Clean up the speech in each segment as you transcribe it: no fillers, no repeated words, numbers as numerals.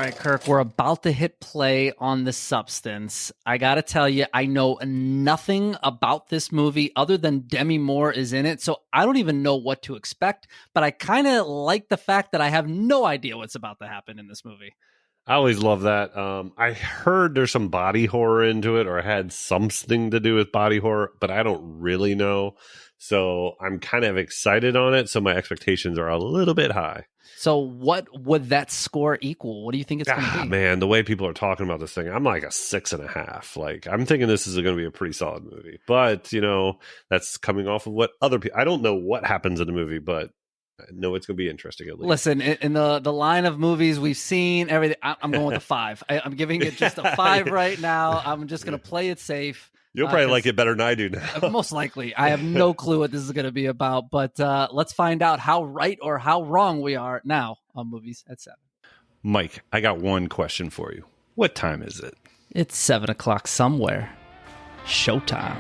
right, Kirk, we're about to hit play on The Substance. I got to tell you, I know nothing about this movie other than Demi Moore is in it, so I don't even know what to expect, but I kind of like the fact that I have no idea what's about to happen in this movie. I always love that. I heard there's some body horror into it, or it had something to do with body horror, but I don't really know. So I'm kind of excited on it, so my expectations are a little bit high. So what would that score equal? What do you think it's going to be? Man, the way people are talking about this thing, I'm like a 6.5. Like, I'm thinking this is going to be a pretty solid movie. But, you know, that's coming off of what other people... I don't know what happens in the movie, but I know it's going to be interesting at least. Listen, in the line of movies we've seen, everything, I'm going with a 5. I'm giving it just a 5 right now. I'm just going to play it safe. You'll probably like it better than I do now. Most likely. I have no clue what this is going to be about, but let's find out how right or how wrong we are now on Movies at 7. Mike, I got one question for you. What time is it? It's 7 o'clock somewhere. Showtime.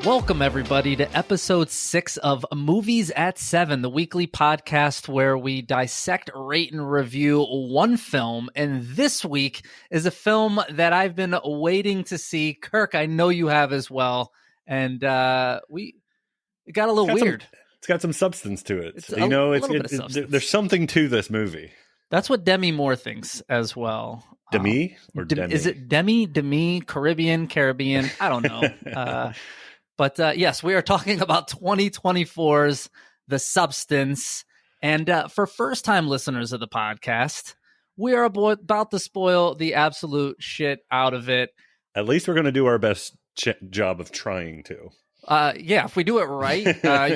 Welcome, everybody, to episode 6 of Movies at 7, the weekly podcast where we dissect, rate, and review one film. And this week is a film that I've been waiting to see. Kirk, I know you have as well. And it got a little weird. It's got some substance to it. There's something to this movie. That's what Demi Moore thinks as well. Demi or Demi? Is it Demi, Caribbean? I don't know. But yes, we are talking about 2024's The Substance. And for first-time listeners of the podcast, we are about to spoil the absolute shit out of it. At least we're going to do our best job of trying to. Yeah, if we do it right,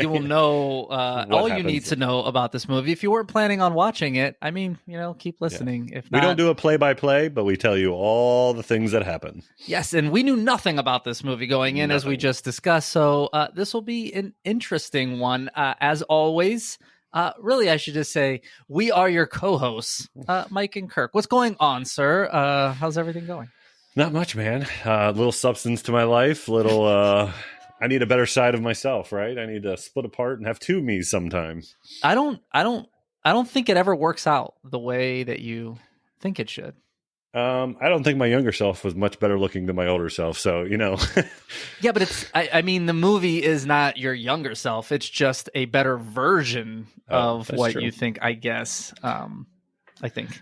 you will know all you need to know about this movie. If you weren't planning on watching it, I mean, you know, keep listening. Yeah. If not, we don't do a play-by-play, but we tell you all the things that happen. Yes, and we knew nothing about this movie going in, as we just discussed. So this will be an interesting one. As always, really, I should just say we are your co-hosts, Mike and Kirk. What's going on, sir? How's everything going? Not much, man. Little substance to my life. I need a better side of myself, right? I need to split apart and have two me's sometimes. I don't think it ever works out the way that you think it should. I don't think my younger self was much better looking than my older self, so, you know. Yeah, but I mean, the movie is not your younger self. It's just a better version of what you think, I guess. I think.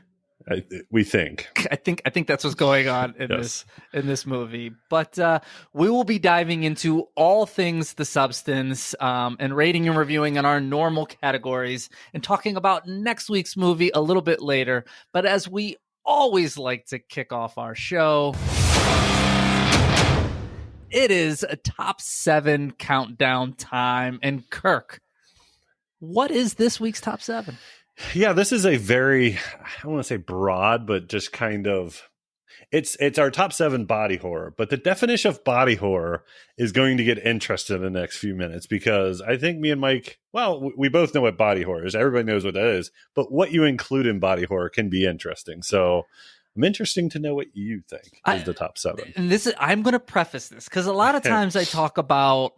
We think. I think that's what's going on in this movie. But we will be diving into all things The Substance and rating and reviewing in our normal categories and talking about next week's movie a little bit later. But as we always like to kick off our show, it is a top 7 countdown time. And Kirk, what is this week's top 7? Yeah, this is a very, I don't want to say broad, but just kind of, it's our top 7 body horror. But the definition of body horror is going to get interesting in the next few minutes, because I think me and Mike, well, we both know what body horror is. Everybody knows what that is. But what you include in body horror can be interesting. So I'm interested to know what you think is the top 7. And I'm going to preface this because a lot of times I talk about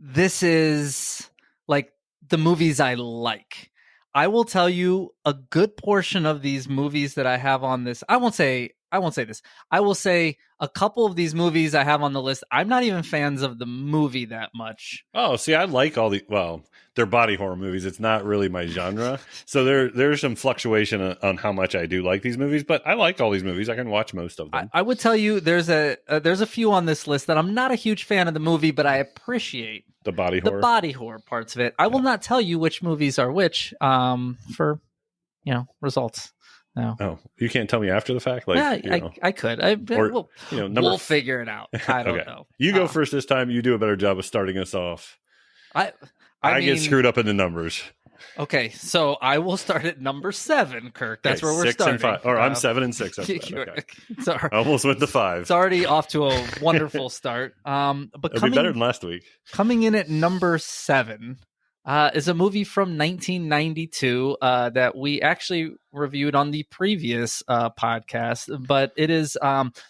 this is like the movies I like. I will tell you a good portion of these movies that I have on this. I won't say this. I will say a couple of these movies I have on the list, I'm not even fans of the movie that much. Oh, see, I like they're body horror movies. It's not really my genre. So there's some fluctuation on how much I do like these movies, but I like all these movies. I can watch most of them. I would tell you there's a few on this list that I'm not a huge fan of the movie, but I appreciate the body horror parts of it. I will not tell you which movies are which for results. No. Oh, you can't tell me after the fact? I could. We'll figure it out. I don't know. You go first this time. You do a better job of starting us off. I get screwed up in the numbers. Okay, so I will start at number 7, Kirk. That's where we're 6 starting. And 5. Or I'm 7 and 6. Okay. I almost went to 5. It's already off to a wonderful start. But it'll be better than last week. Coming in at number 7, is a movie from 1992 that we actually reviewed on the previous podcast. But it is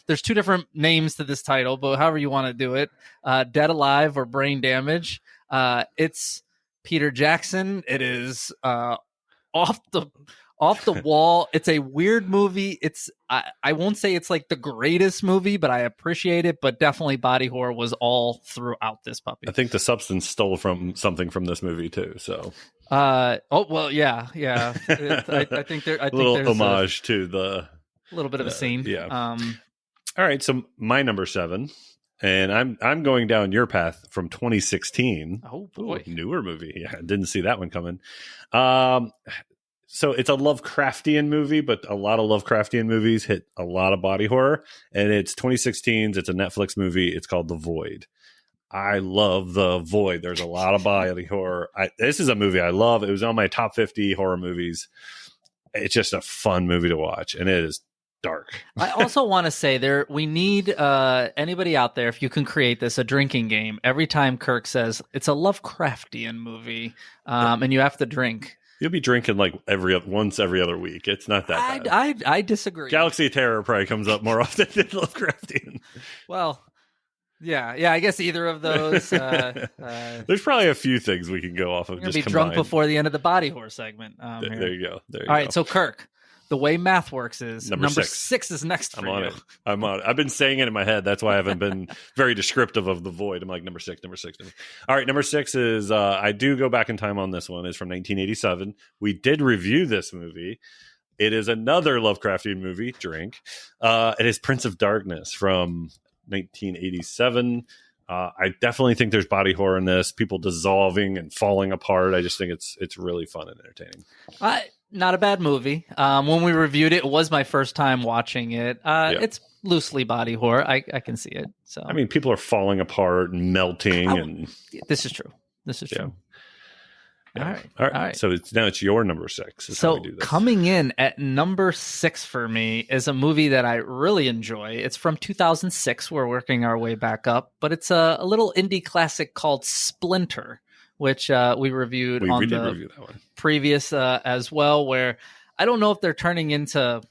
there's two different names to this title, but however you want to do it, Dead Alive or Brain Damage. It's Peter Jackson. It is off the wall. It's a weird movie. It's I won't say it's like the greatest movie, but I appreciate it. But definitely body horror was all throughout this puppy. I think the substance stole from something from this movie too. So oh well, yeah. I think there. I think little there's homage to the a little bit of a scene. Yeah. All right. So my number 7, and I'm going down your path from 2016. Oh boy, ooh, newer movie. Yeah, didn't see that one coming. So it's a Lovecraftian movie, but a lot of Lovecraftian movies hit a lot of body horror, and it's 2016's. It's a Netflix movie. It's called The Void. I love The Void. There's a lot of body horror. This is a movie I love. It was on my top 50 horror movies. It's just a fun movie to watch, and it is dark. I also want to say we need anybody out there, if you can create this, a drinking game. Every time Kirk says it's a Lovecraftian movie, and you have to drink. You'll be drinking like once every other week. It's not that bad. I disagree. Galaxy of Terror probably comes up more often than Lovecraftian. Well, yeah. I guess either of those. There's probably a few things we can go off of. We're gonna be drunk before the end of the body horror segment. There you go. All right, so Kirk. The way math works is number 6. 6 is next for I'm on you. it. I'm on it. I've been saying it in my head. That's why I haven't been very descriptive of The Void. I'm like, number 6. All right, number 6 is, I do go back in time on this one. It's from 1987. We did review this movie. It is another Lovecraftian movie, drink. It is Prince of Darkness from 1987. I definitely think there's body horror in this. People dissolving and falling apart. I just think it's really fun and entertaining. Not a bad movie. When we reviewed it, it was my first time watching it. It's loosely body horror. I can see it. So I mean, people are falling apart and melting, and this is true. Yeah. All All right. So now it's your number 6. So coming in at number 6 for me is a movie that I really enjoy. It's from 2006. We're working our way back up, but it's a little indie classic called Splinter, which we reviewed on the review that one. Previous as well, where I don't know if they're turning into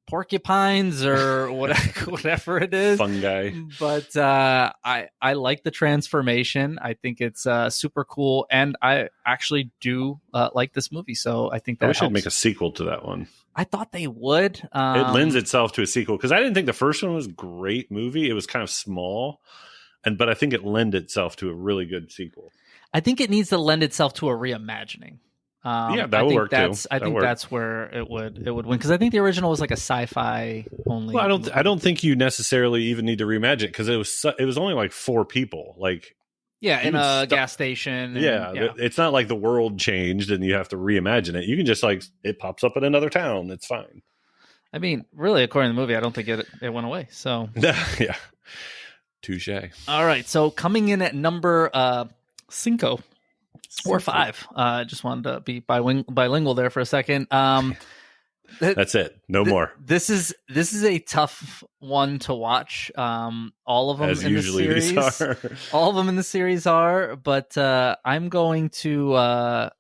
porcupines or whatever it is, fungi, but I like the transformation. I think it's super cool, and I actually do like this movie, so I think that I wish helps. I'd make a sequel to that one. I thought they would. It lends itself to a sequel, because I didn't think the first one was a great movie. It was kind of small, but I think it lend itself to a really good sequel. I think it needs to lend itself to a reimagining. That would work too. I think that's where it would win, because I think the original was like a sci-fi only. Well, I don't think you necessarily even need to reimagine it, because it was only like 4 people. Like, in a gas station. It's not like the world changed and you have to reimagine it. You can just it pops up in another town. It's fine. I mean, really, according to the movie, I don't think it went away. So yeah, touche. All right, so coming in at number 5. Or 5. Just wanted to be bilingual there for a second. That's it. No more. This is a tough one to watch. All of them as in usually the series. These are. All of them in the series are, but I'm going to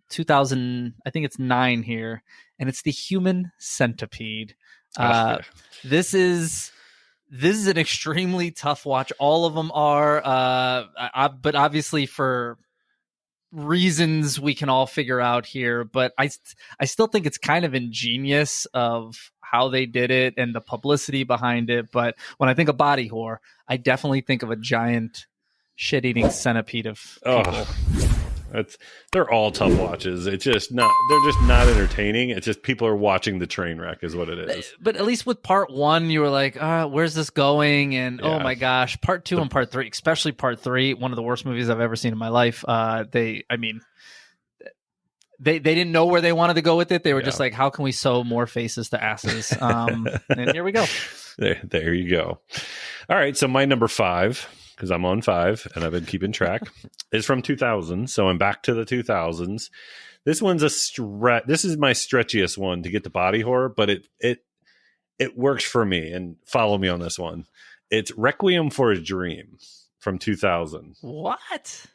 2000. I think it's 9 here, and it's the Human Centipede. This is an extremely tough watch. All of them are, but obviously for reasons we can all figure out here, but I still think it's kind of ingenious of how they did it and the publicity behind it. But when I think of body horror, I definitely think of a giant shit-eating centipede of people. They're all tough watches. They're just not entertaining. It's just people are watching the train wreck is what it is. But at least with part 1, you were like, where's this going? And oh my gosh, part 2 and part 3, especially part 3, one of the worst movies I've ever seen in my life. They didn't know where they wanted to go with it. They were just like, how can we sew more faces to asses? And here we go. There you go. All right. So my number 5, because I'm on 5 and I've been keeping track, is from 2000. So I'm back to the 2000s. This one's this is my stretchiest one to get to body horror, but it works for me, and follow me on this one. It's Requiem for a Dream from 2000. What?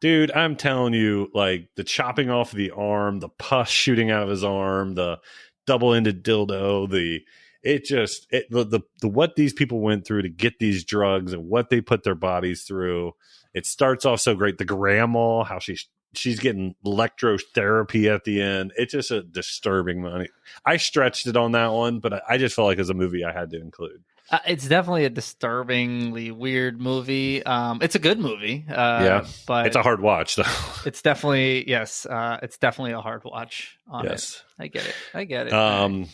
Dude, I'm telling you, like the chopping off the arm, the pus shooting out of his arm, the double-ended dildo, the what these people went through to get these drugs and what they put their bodies through. It starts off so great. The grandma, how she's getting electrotherapy at the end. It's just a disturbing movie. I stretched it on that one, but I just felt like it was a movie I had to include. It's definitely a disturbingly weird movie. It's a good movie. But it's a hard watch, though. It's definitely it's definitely a hard watch. Yes, I get it.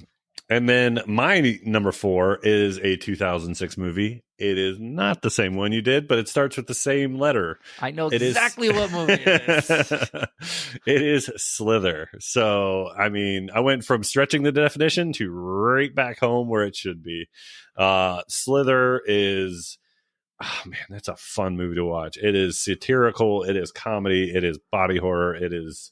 And then my number 4 is a 2006 movie. It is not the same one you did, but it starts with the same letter. I know exactly what movie it is. It is Slither. So, I mean, I went from stretching the definition to right back home where it should be. Slither is, oh man, that's a fun movie to watch. It is satirical. It is comedy. It is body horror. It is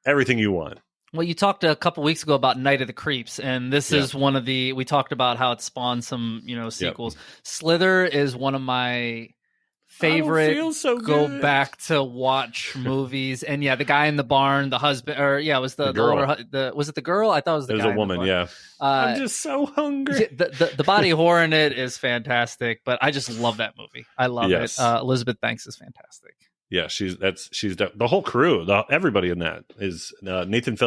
everything you want. Well, you talked a couple weeks ago about Night of the Creeps, and this is one of we talked about how it spawned some, sequels. Yep. Slither is one of my favorite go back to watch movies. And the guy in the barn, the husband, or it was the girl. Was it the girl? I thought it was the guy. It was a woman, yeah. I'm just so hungry. The body horror in it is fantastic, but I just love that movie. I love it. Elizabeth Banks is fantastic. Yeah, she's the whole crew. Everybody in that is Nathan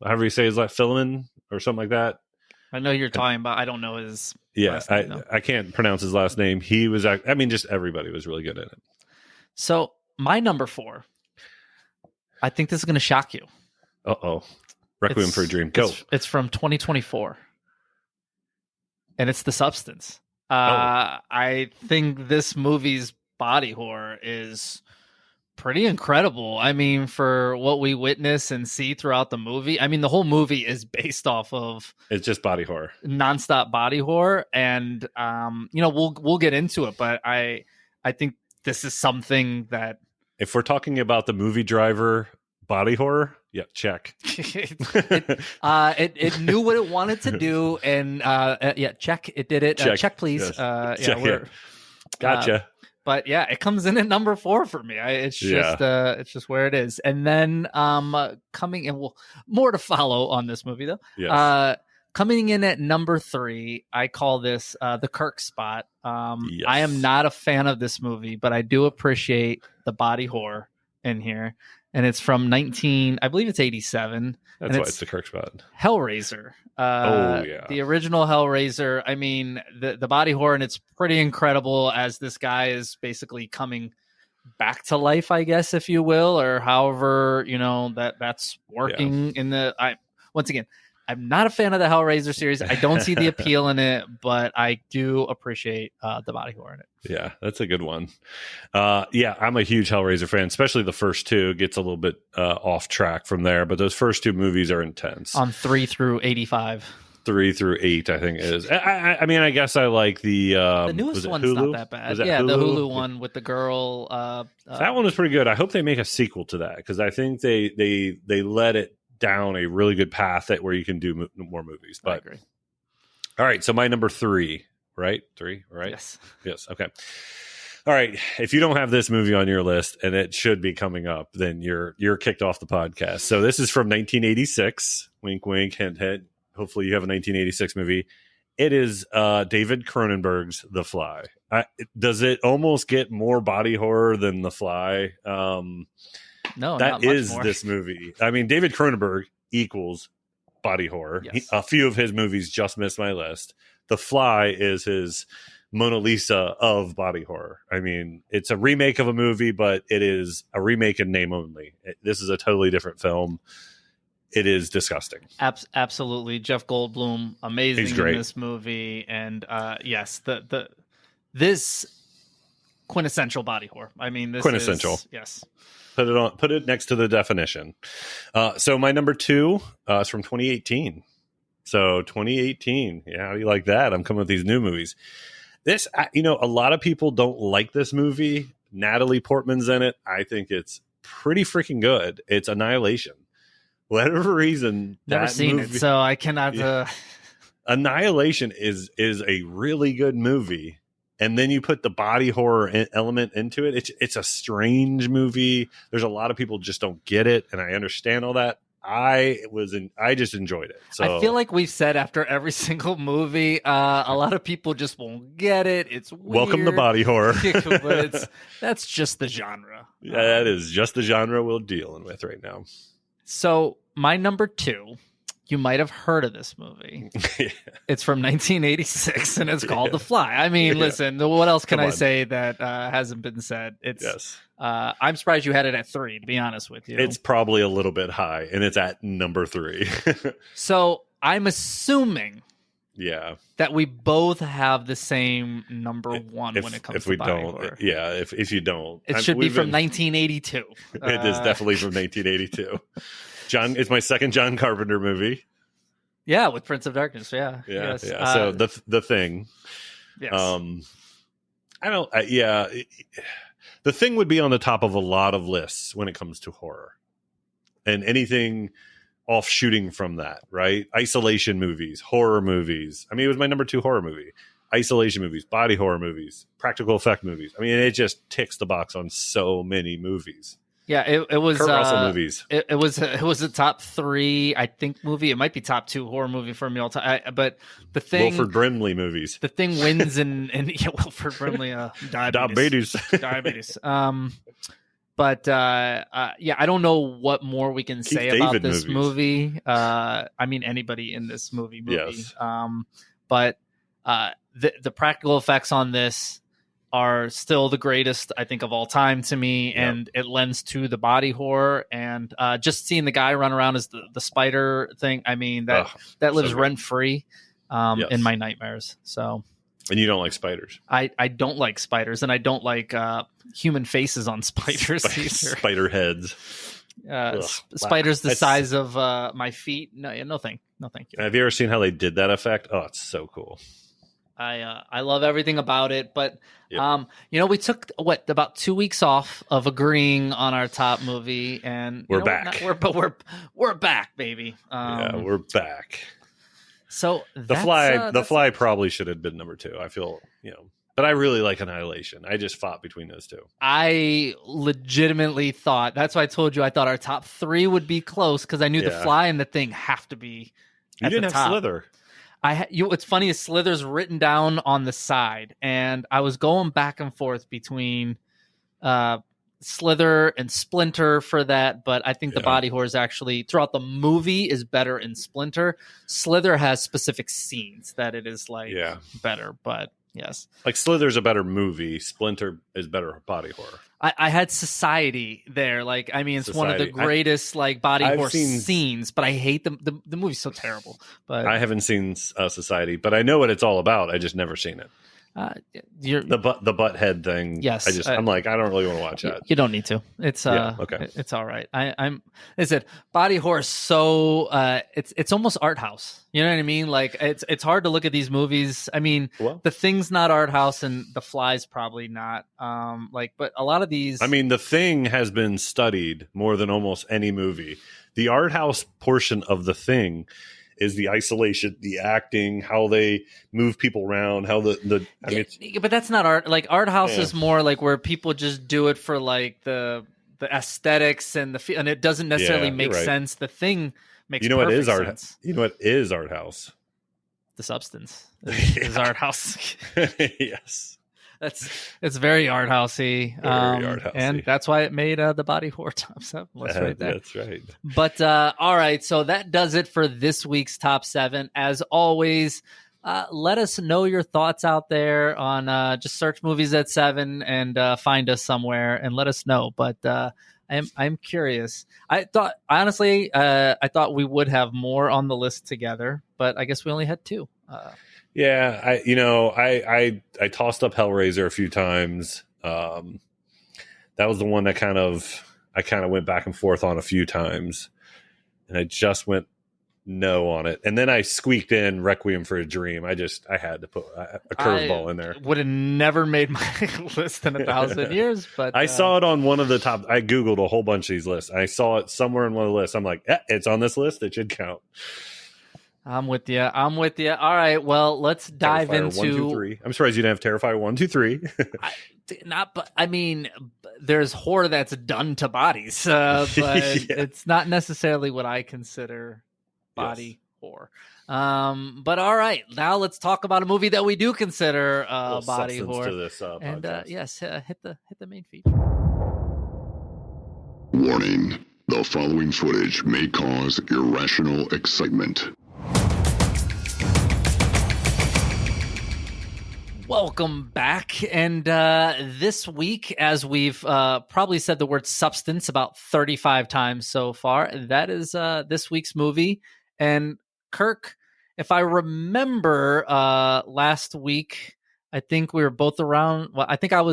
however you say his last, Fillion or something like that. I know you're talking about. I don't know his. Yeah, last name, I can't pronounce his last name. He was. I mean, just everybody was really good in it. So my number 4, I think this is going to shock you. Requiem for a Dream. Go. It's from 2024, and it's The Substance. I think this movie's body horror is pretty incredible. I mean, for what we witness and see throughout the movie, I mean, the whole movie is based off of it's just body horror, nonstop body horror, and we'll get into it, but I think this is something that if we're talking about the movie Driver body horror, check. It knew what it wanted to do, and check. It did it. Check, please. Yes. Check gotcha. But it comes in at number 4 for me. It's just where it is. And then coming in, more to follow on this movie though. Yes. Coming in at number 3, I call this the Kirk spot. I am not a fan of this movie, but I do appreciate the body horror in here. And it's from I believe it's 87. That's why it's the Kirk spot. Hellraiser. The original Hellraiser. I mean, the body horror, and it's pretty incredible as this guy is basically coming back to life, I guess, if you will, or however, that's working in the, once again, I'm not a fan of the Hellraiser series. I don't see the appeal in it, but I do appreciate the body horror in it. Yeah, that's a good one. I'm a huge Hellraiser fan, especially the first 2. It gets a little bit off track from there, but those first 2 movies are intense. On 3 through 85. 3 through 8, I think it is. I mean, I guess I like the newest one's Hulu? not that bad. Hulu? The Hulu one with the girl. That one was pretty good. I hope they make a sequel to that because I think they let it down a really good path where you can do more movies. But I agree. All right, so my number 3, right? 3, right? Yes. Okay. All right. If you don't have this movie on your list, and it should be coming up, then you're kicked off the podcast. So this is from 1986. Wink, wink, hint, hint. Hopefully you have a 1986 movie. It is David Cronenberg's The Fly. Does it almost get more body horror than The Fly? No, that is this movie. I mean, David Cronenberg equals body horror. Yes. A few of his movies just missed my list. The Fly is his Mona Lisa of body horror. I mean, it's a remake of a movie, but it is a remake in name only. This is a totally different film. It is disgusting. Absolutely. Jeff Goldblum, amazing in this movie. And this quintessential body horror. I mean, this quintessential. Yes. Put it next to the definition. So my number 2 is from 2018. So 2018. Yeah, how do you like that? I'm coming with these new movies. This, a lot of people don't like this movie. Natalie Portman's in it. I think it's pretty freaking good. It's Annihilation. Whatever reason, never seen it, so I cannot. Annihilation is a really good movie. and then you put the body horror element into it. It's a strange movie. There's a lot of people just don't get it, and I understand all that. I just enjoyed it. So I feel like we've said after every single movie, a lot of people just won't get it. It's weird. Welcome to body horror. But that's just the genre. Yeah, that is just the genre we're dealing with right now. So my number 2, you might have heard of this movie. Yeah. It's from 1986, and it's called The Fly. I mean, listen, what else can I say that hasn't been said? It's I'm surprised you had it at 3, to be honest with you. It's probably a little bit high, and it's at number 3. So I'm assuming that we both have the same number 1 when it comes to body horror. Yeah, if you don't. It should be from 1982. It is definitely from 1982. It's my second John Carpenter movie. Yeah, with Prince of Darkness. Yeah. Yes. So the Thing. Yes. The Thing would be on the top of a lot of lists when it comes to horror, and anything offshooting from that, right? Isolation movies, horror movies. I mean, it was my number 2 horror movie. Isolation movies, body horror movies, practical effect movies. I mean, it just ticks the box on so many movies. Yeah, it was Kurt Russell movies. It was a top 3, I think, movie. It might be top 2 horror movie for me all time. But The Thing, Wilford Brimley movies. The Thing wins in Wilford Brimley diabetes. But I don't know what more we can say about this movie. I mean, anybody in this movie. Yes. But the practical effects on this are still the greatest, I think, of all time to me, and it lends to the body horror. And just seeing the guy run around as the spider thing, I mean, that lives rent free in my nightmares. So, and you don't like spiders? I don't like spiders, and I don't like human faces on spiders either. Spider heads. Spiders the size of my feet. No, thank you. Have you ever seen how they did that effect? Oh, it's so cool. I love everything about it, but we took about 2 weeks off of agreeing on our top movie, and we're back. We're back, baby. We're back. So the Fly probably should have been number 2. I feel but I really like Annihilation. I just fought between those 2. I legitimately thought, that's why I told you I thought our top 3 would be close, because I knew The Fly and The Thing have to be. You didn't have Slither. What's funny is Slither's written down on the side, and I was going back and forth between Slither and Splinter for that, but I think the body horror is actually, throughout the movie, is better in Splinter. Slither has specific scenes that it is better, but yes. Like Slither's a better movie, Splinter is better body horror. I had Society there. Like, I mean, it's one of the greatest body horror scenes, but I hate the movie's so terrible. But I haven't seen Society, but I know what it's all about. I just never seen it. The butt head thing. Yes, I'm like, I don't really want to watch that. You don't need to. It's okay. It's all right. Body horror is so it's almost art house. You know what I mean? Like, it's hard to look at these movies. I mean, The Thing's not art house, and The Fly's probably not. But a lot of these. I mean, The Thing has been studied more than almost any movie. The art house portion of The Thing is the isolation, the acting, how they move people around, how but that's not art. Like, art house is more like where people just do it for like the aesthetics and and it doesn't necessarily make sense. The Thing makes perfect sense. You know what is art house? The substance is art house. Yes. It's very art housey, and that's why it made the body horror top 7 list right there. That's right. But all right, so that does it for this week's top 7. As always, let us know your thoughts out there on just search Movies at 7 and find us somewhere and let us know. But I'm curious. I thought we would have more on the list together, but I guess we only had 2. Yeah, I tossed up Hellraiser a few times. That was the one that I kind of went back and forth on a few times, and I just went no on it. And then I squeaked in Requiem for a Dream. I had to put a curveball in there. Would have never made my list in 1,000 years, but I saw it on one of the top. I Googled a whole bunch of these lists. I saw it somewhere in one of the lists. I'm like, it's on this list. It should count. I'm with you. All right, well, let's dive Terrifier into 1, 2, 3. I'm surprised you didn't have Terrifier 1, 2, 3. there's horror that's done to bodies, but it's not necessarily what I consider body horror. But all right, now let's talk about a movie that we do consider body horror. To this, and podcast. hit the main feature. Warning: the following footage may cause irrational excitement. Welcome back. And this week, as we've probably said the word substance about 35 times so far, that is this week's movie. And Kirk, if I remember last week, I think we were both around. Well, I think I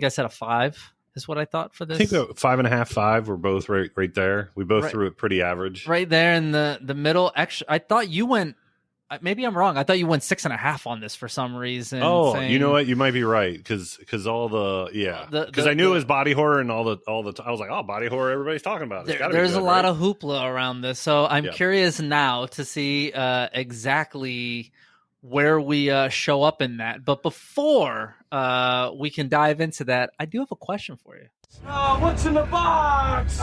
said a 5 is what I thought for this. I think 5.5, 5. We're both right there. We both threw it pretty average. Right there in the middle. Actually, I thought you went. Maybe I'm wrong. I thought you went 6.5 on this for some reason. Oh, you know what? You might be right because all because I knew it was body horror and all the I was like, oh, body horror. Everybody's talking about it. There's a lot of hoopla around this, so I'm curious now to see exactly where we show up in that. But before we can dive into that, I do have a question for you. What's in the box?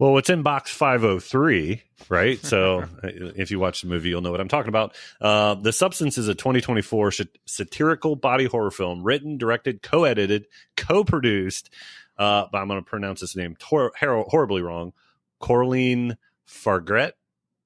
Well, it's in box 503, right? So if you watch the movie, you'll know what I'm talking about. The Substance is a 2024 satirical body horror film written, directed, co-edited, co-produced, but I'm going to pronounce this name horribly wrong, Coraline Fargret.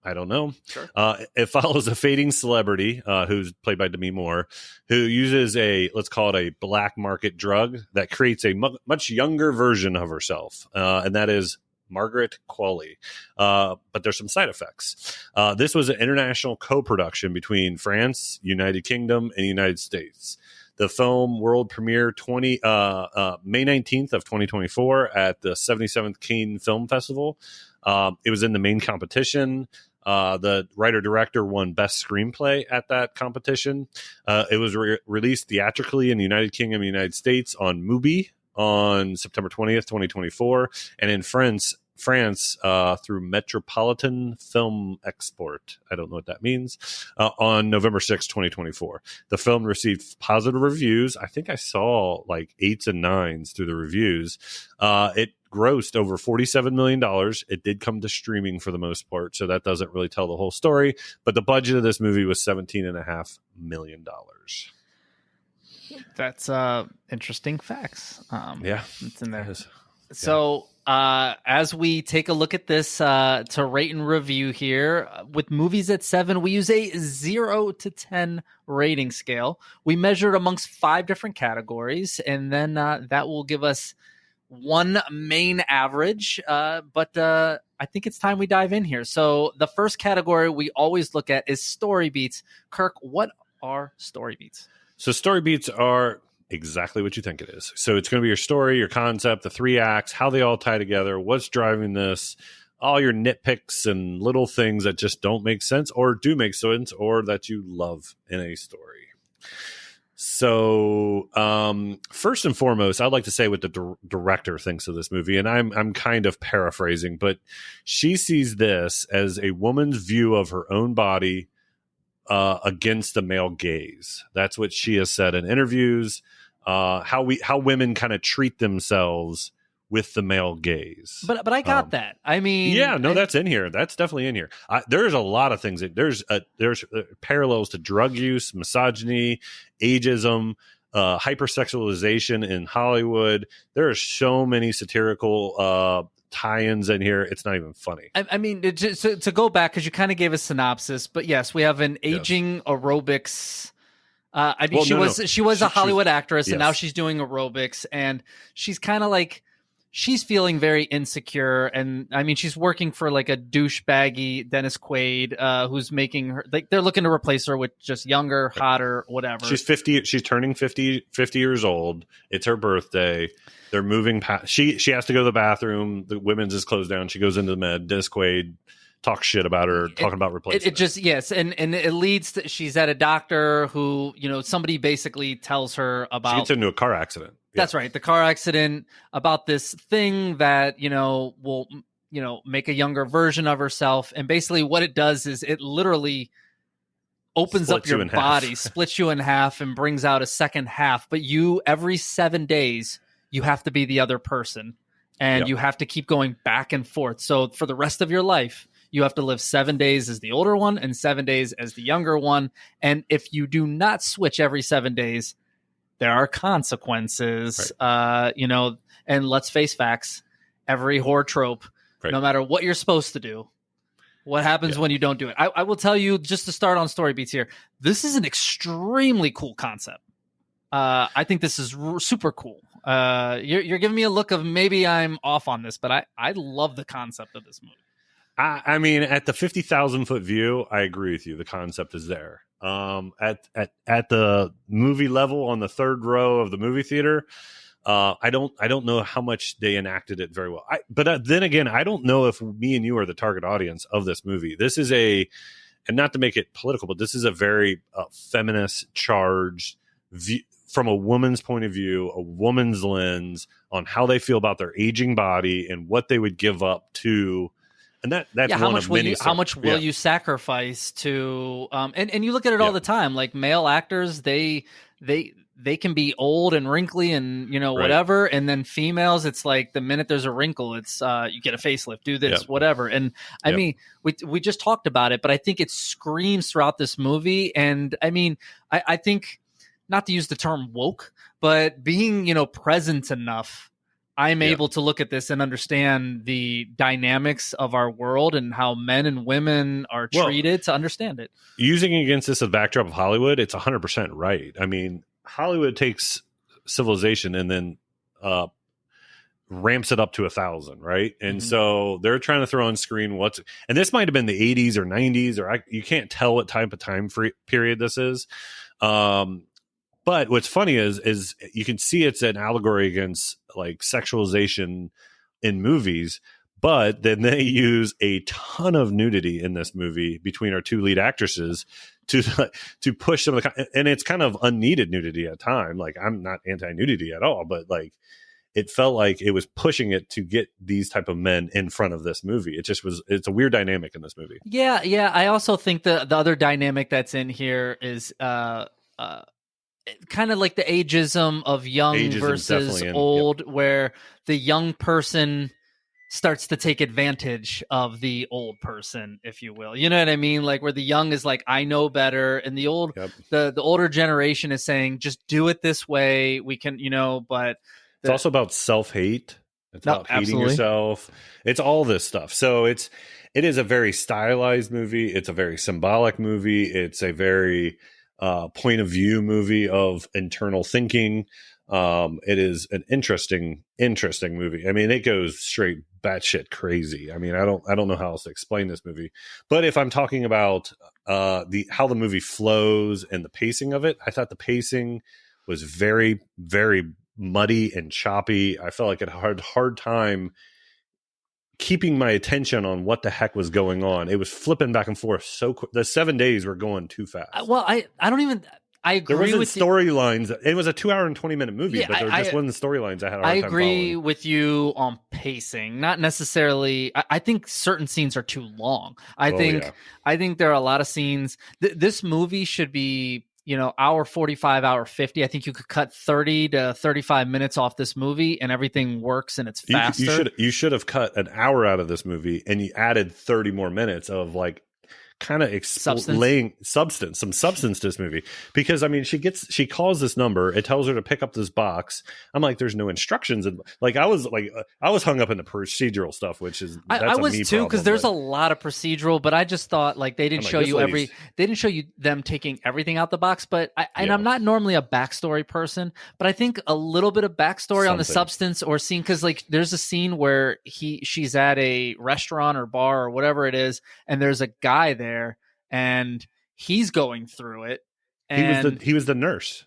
I don't know. Sure. It follows a fading celebrity who's played by Demi Moore, who uses let's call it a black market drug that creates a much younger version of herself, and that is Margaret Qualley, but there's some side effects. This was an international co-production between France, United Kingdom, and United States. The film world premiere May 19th of 2024 at the 77th Cannes Film Festival. It was in the main competition. The writer-director won Best Screenplay at that competition. It was released theatrically in the United Kingdom and United States on Mubi on September 20th, 2024, and in France through Metropolitan Film Export. I don't know what that means. On November 6th, 2024. The film received positive reviews. I think I saw like 8s and 9s through the reviews. It grossed over $47 million. It did come to streaming for the most part, so that doesn't really tell the whole story. But the budget of this movie was $17.5 million. That's interesting facts. It's in there. So as we take a look at this to rate and review here, with movies at 7, we use a 0 to 10 rating scale. We measure it amongst 5 different categories, and then that will give us one main average. But I think it's time we dive in here. So the first category we always look at is story beats. Kirk, what are story beats? So story beats are exactly what you think it is. So it's going to be your story, your concept, the 3 acts, how they all tie together, what's driving this, all your nitpicks and little things that just don't make sense or do make sense or that you love in a story. So first and foremost, I'd like to say what the director thinks of this movie, and I'm kind of paraphrasing, but she sees this as a woman's view of her own body against the male gaze. That's what she has said in interviews. How women kind of treat themselves with the male gaze. But I got that. I mean, that's in here. That's definitely in here. There's a lot of things. There's parallels to drug use, misogyny, ageism, hypersexualization in Hollywood. There are so many satirical tie-ins in here. It's not even funny. I mean, to go back, because you kind of gave a synopsis, but yes, we have an aging aerobics. She was a Hollywood actress, and now she's doing aerobics, and she's kind of like, she's feeling very insecure. And I mean, she's working for like a douchebaggy Dennis Quaid, who's making her, like, they're looking to replace her with just younger, hotter, whatever. She's 50. She's turning 50 years old. It's her birthday. They're moving past. She has to go to the bathroom. The women's is closed down. She goes into the med. Dennis Quaid talks shit about her, talking about replacing it. Just, yes. And it leads to, she's at a doctor who, somebody basically tells her about. She gets into a car accident. That's right. The car accident, about this thing that, will, make a younger version of herself. And basically what it does is it literally opens up your body, splits you in half, and brings out a second half. But every 7 days, you have to be the other person. And you have to keep going back and forth. So for the rest of your life, you have to live 7 days as the older one and 7 days as the younger one. And if you do not switch every 7 days, there are consequences. Right. And let's face facts. Every horror trope, no matter what you're supposed to do, what happens when you don't do it? I will tell you, just to start on story beats here, this is an extremely cool concept. I think this is super cool. You're giving me a look of maybe I'm off on this, but I love the concept of this movie. I mean, at the 50,000 foot view, I agree with you. The concept is there. At the movie level on the third row of the movie theater, I don't know how much they enacted it very well. But then again, I don't know if me and you are the target audience of this movie. This is and not to make it political, but this is a very feminist charged view, from a woman's point of view, a woman's lens on how they feel about their aging body and what they would give up to. And that's how much will you sacrifice to and you look at it all the time, like male actors, they can be old and wrinkly and whatever, and then females, it's like the minute there's a wrinkle, it's you get a facelift, do this, whatever. And I mean, we just talked about it, but I think it screams throughout this movie. And I mean, I think, not to use the term woke, but being present enough, I'm able to look at this and understand the dynamics of our world and how men and women are treated, to understand it. Using against this as a backdrop of Hollywood, it's 100% right. I mean, Hollywood takes civilization and then ramps it up to 1,000, right? And so they're trying to throw on screen and this might have been the 80s or 90s, or you can't tell what type of time period this is. But what's funny is you can see it's an allegory against like sexualization in movies, but then they use a ton of nudity in this movie between our two lead actresses to push some of and it's kind of unneeded nudity at time. Like, I'm not anti-nudity at all, but like it felt like it was pushing it to get these type of men in front of this movie. It's a weird dynamic in this movie. Yeah. I also think the other dynamic that's in here is kind of like the ageism of young versus old, where the young person starts to take advantage of the old person, if you will. You know what I mean? Like, where the young is like, I know better, and the older generation is saying, just do it this way. We can, but it's also about self-hate. It's about hating yourself. It's all this stuff. So it is a very stylized movie. It's a very symbolic movie. It's a very point of view movie of internal thinking. It is an interesting movie. I mean, it goes straight batshit crazy. I mean, I don't know how else to explain this movie. But if I'm talking about how the movie flows and the pacing of it, I thought the pacing was very, very muddy and choppy. I felt like it had a hard time keeping my attention on what the heck was going on. It was flipping back and forth so quick. The 7 days were going too fast. I agree with storylines. It was a 2 hour and 20-minute movie, but there just wasn't storylines I had a hard time agree with you on pacing. Not necessarily. I think certain scenes are too long. I think there are a lot of scenes. This movie should be, hour 45, hour 50. I think you could cut 30 to 35 minutes off this movie and everything works and it's faster. You should have cut an hour out of this movie and you added 30 more minutes of like kind of laying some substance to this movie, because I mean she calls this number, it tells her to pick up this box. I'm like, there's no instructions, and I was hung up in the procedural stuff, which is I was too, because there's a lot of procedural, but I just thought like they didn't show you them taking everything out the box. But I'm not normally a backstory person, but I think a little bit of backstory on the substance or scene, because like there's a scene where she's at a restaurant or bar or whatever it is, and there's a guy there and he's going through it, and he was the nurse.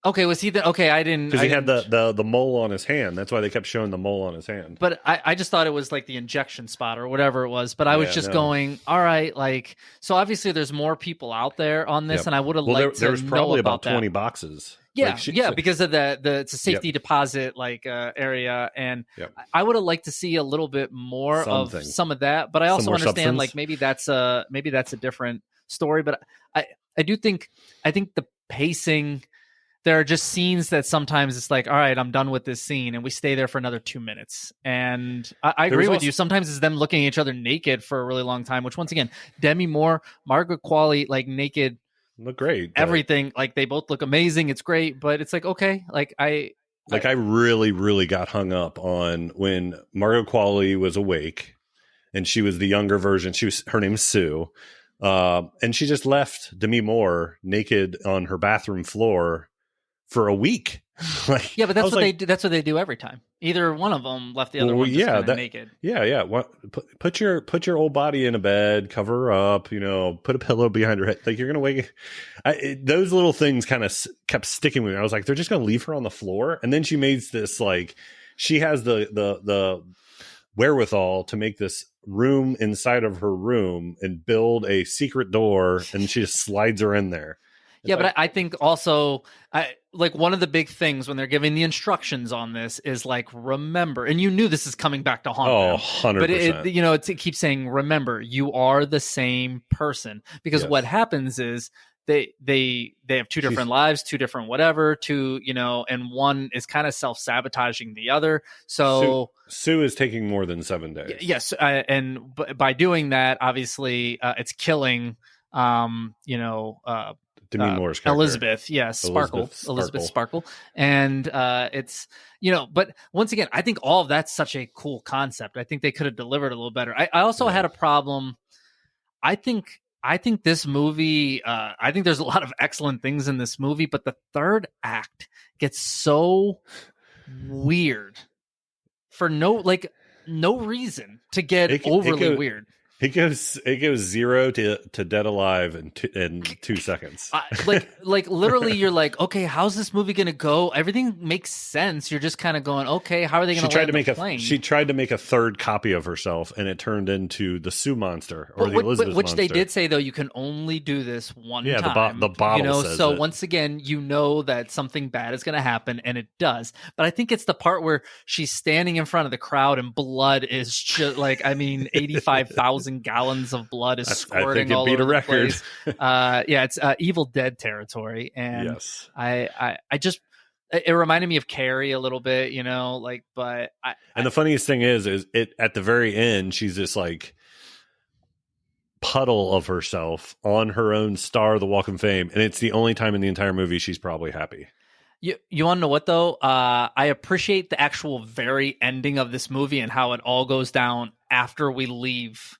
Okay, was he okay, I didn't, because he had the mole on his hand. That's why they kept showing the mole on his hand. But I just thought it was like the injection spot or whatever it was. But I was just going, all right, like, so obviously there's more people out there on this, and I would have liked to there was probably know about 20 that. boxes. Yeah, Like because of the it's a safety deposit area, and I would have liked to see a little bit more of some of that. But I also understand substance. maybe that's a different story. But I think the pacing. There are just scenes that sometimes it's like, all right, I'm done with this scene, and we stay there for another 2 minutes. And I agree with you. Sometimes it's them looking at each other naked for a really long time. Which once again, Demi Moore, Margaret Qualley, naked. Look great. Everything, they both look amazing. It's great, but it's okay. I really, really got hung up on when Margot Qualley was awake, and she was the younger version. Her name's Sue, and she just left Demi Moore naked on her bathroom floor for a week. But that's what they do. That's what they do every time. Either one of them left the other one just naked. Yeah. What? Put your old body in a bed, cover her up. Put a pillow behind her head. You're gonna wake. Those little things kind of kept sticking with me. I was like, they're just gonna leave her on the floor, and then she made this she has the wherewithal to make this room inside of her room and build a secret door, and she just slides her in there. But I think also, one of the big things when they're giving the instructions on this is remember, and you knew this is coming back to haunt them. 100%. But it keeps saying, remember, you are the same person. Because what happens is they have two different lives, two different whatever, and one is kind of self-sabotaging the other. So Sue is taking more than 7 days. Yes. And by doing that, obviously, it's killing, Demi Moore's character. Elizabeth, Elizabeth Sparkle. And it's, but once again, I think all of that's such a cool concept. I think they could have delivered a little better. I also had a problem. I think this movie, I think there's a lot of excellent things in this movie, but the third act gets so weird for no reason to get overly weird. It goes 0 to dead alive in 2 seconds. Literally, you're like, okay, how's this movie gonna go? Everything makes sense. You're just kind of going, okay, how are they gonna land the plane? She tried to make a third copy of herself, and it turned into the Sue monster or the Elizabeth which monster. They did say though, you can only do this one time. Yeah, the bottle says so it. Once again, that something bad is gonna happen, and it does. But I think it's the part where she's standing in front of the crowd, and blood is just 85,000 gallons of blood is squirting all over the place. It's Evil Dead territory, and yes. It reminded me of Carrie a little bit, but the funniest thing is it at the very end, she's this puddle of herself on her own star, the Walk of Fame, and it's the only time in the entire movie she's probably happy. You want to know what though? I appreciate the actual very ending of this movie and how it all goes down after we leave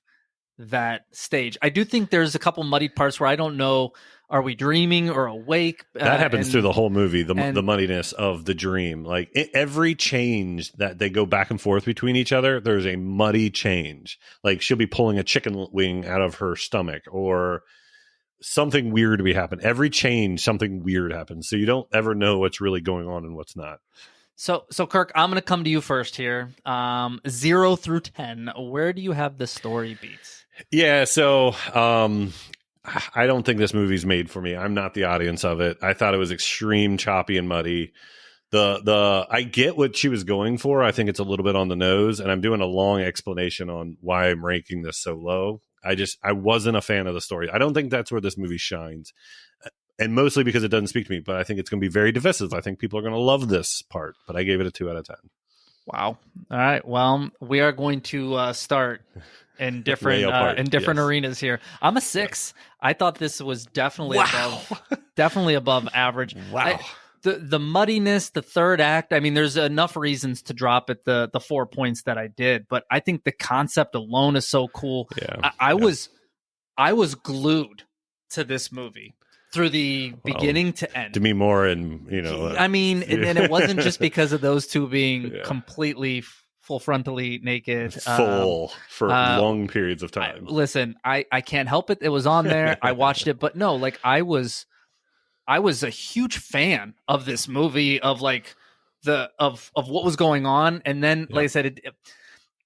that stage. I do think there's a couple muddied parts where I don't know, are we dreaming or awake? That happens through the whole movie, the muddiness of the dream. Every change that they go back and forth between each other, there's a muddy change. She'll be pulling a chicken wing out of her stomach, or something weird to be happen. Every change, something weird happens. So you don't ever know what's really going on and what's not. So Kirk, I'm going to come to you first here. 0 through 10, where do you have the story beats? Yeah, so I don't think this movie's made for me. I'm not the audience of it. I thought it was extreme, choppy, and muddy. I get what she was going for. I think it's a little bit on the nose, and I'm doing a long explanation on why I'm ranking this so low. I wasn't a fan of the story. I don't think that's where this movie shines, and mostly because it doesn't speak to me. But I think it's going to be very divisive. I think people are going to love this part, but I gave it a 2 out of 10. Wow. All right. Well, we are going to start in different arenas here. I'm a 6. I thought this was definitely above average. Wow. The muddiness, the third act. I mean, there's enough reasons to drop it the 4 points that I did, but I think the concept alone is so cool. Yeah. I was glued to this movie through the beginning to end. Demi Moore and and it wasn't just because of those two being completely full frontally naked, for long periods of time. I can't help it. It was on there. I watched it, but no, I was a huge fan of this movie, of what was going on, and then like I said,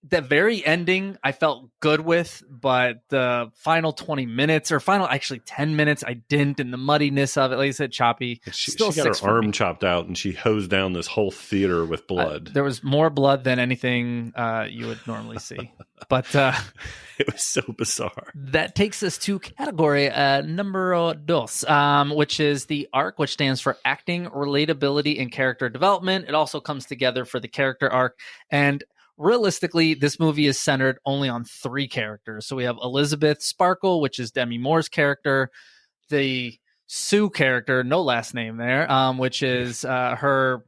the very ending I felt good with, but the final 20 minutes or final actually 10 minutes I didn't, and the muddiness of it, like I said, choppy. She got her arm chopped out and she hosed down this whole theater with blood. There was more blood than anything you would normally see. But it was so bizarre. That takes us to category numero dos, which is the arc, which stands for acting, relatability, and character development. It also comes together for the character arc. And realistically, this movie is centered only on 3 characters. So we have Elizabeth Sparkle, which is Demi Moore's character, the Sue character, no last name there, which is her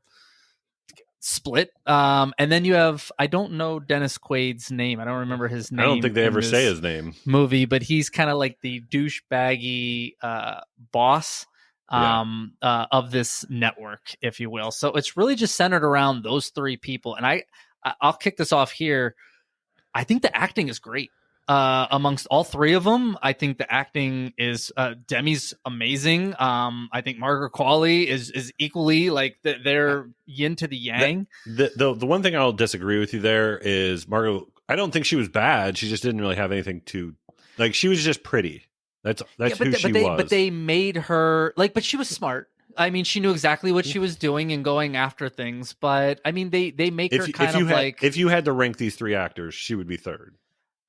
split. And then you have, I don't know Dennis Quaid's name. I don't remember his name. I don't think they ever say his name. Movie, but he's kind of like the douchebaggy boss of this network, if you will. So it's really just centered around those 3 people. And I'll kick this off here. I think the acting is great. Amongst all 3 of them, I think the acting is Demi's amazing. I think Margaret Qualley is equally like they're yin to the yang. The one thing I'll disagree with you there is Margaret. I don't think she was bad. She just didn't really have anything to like. She was just pretty. That's who she was. But they made her like. But she was smart. I mean, she knew exactly what she was doing and going after things. But I mean, they make her kind of like. If you had to rank these 3 actors, she would be 3rd.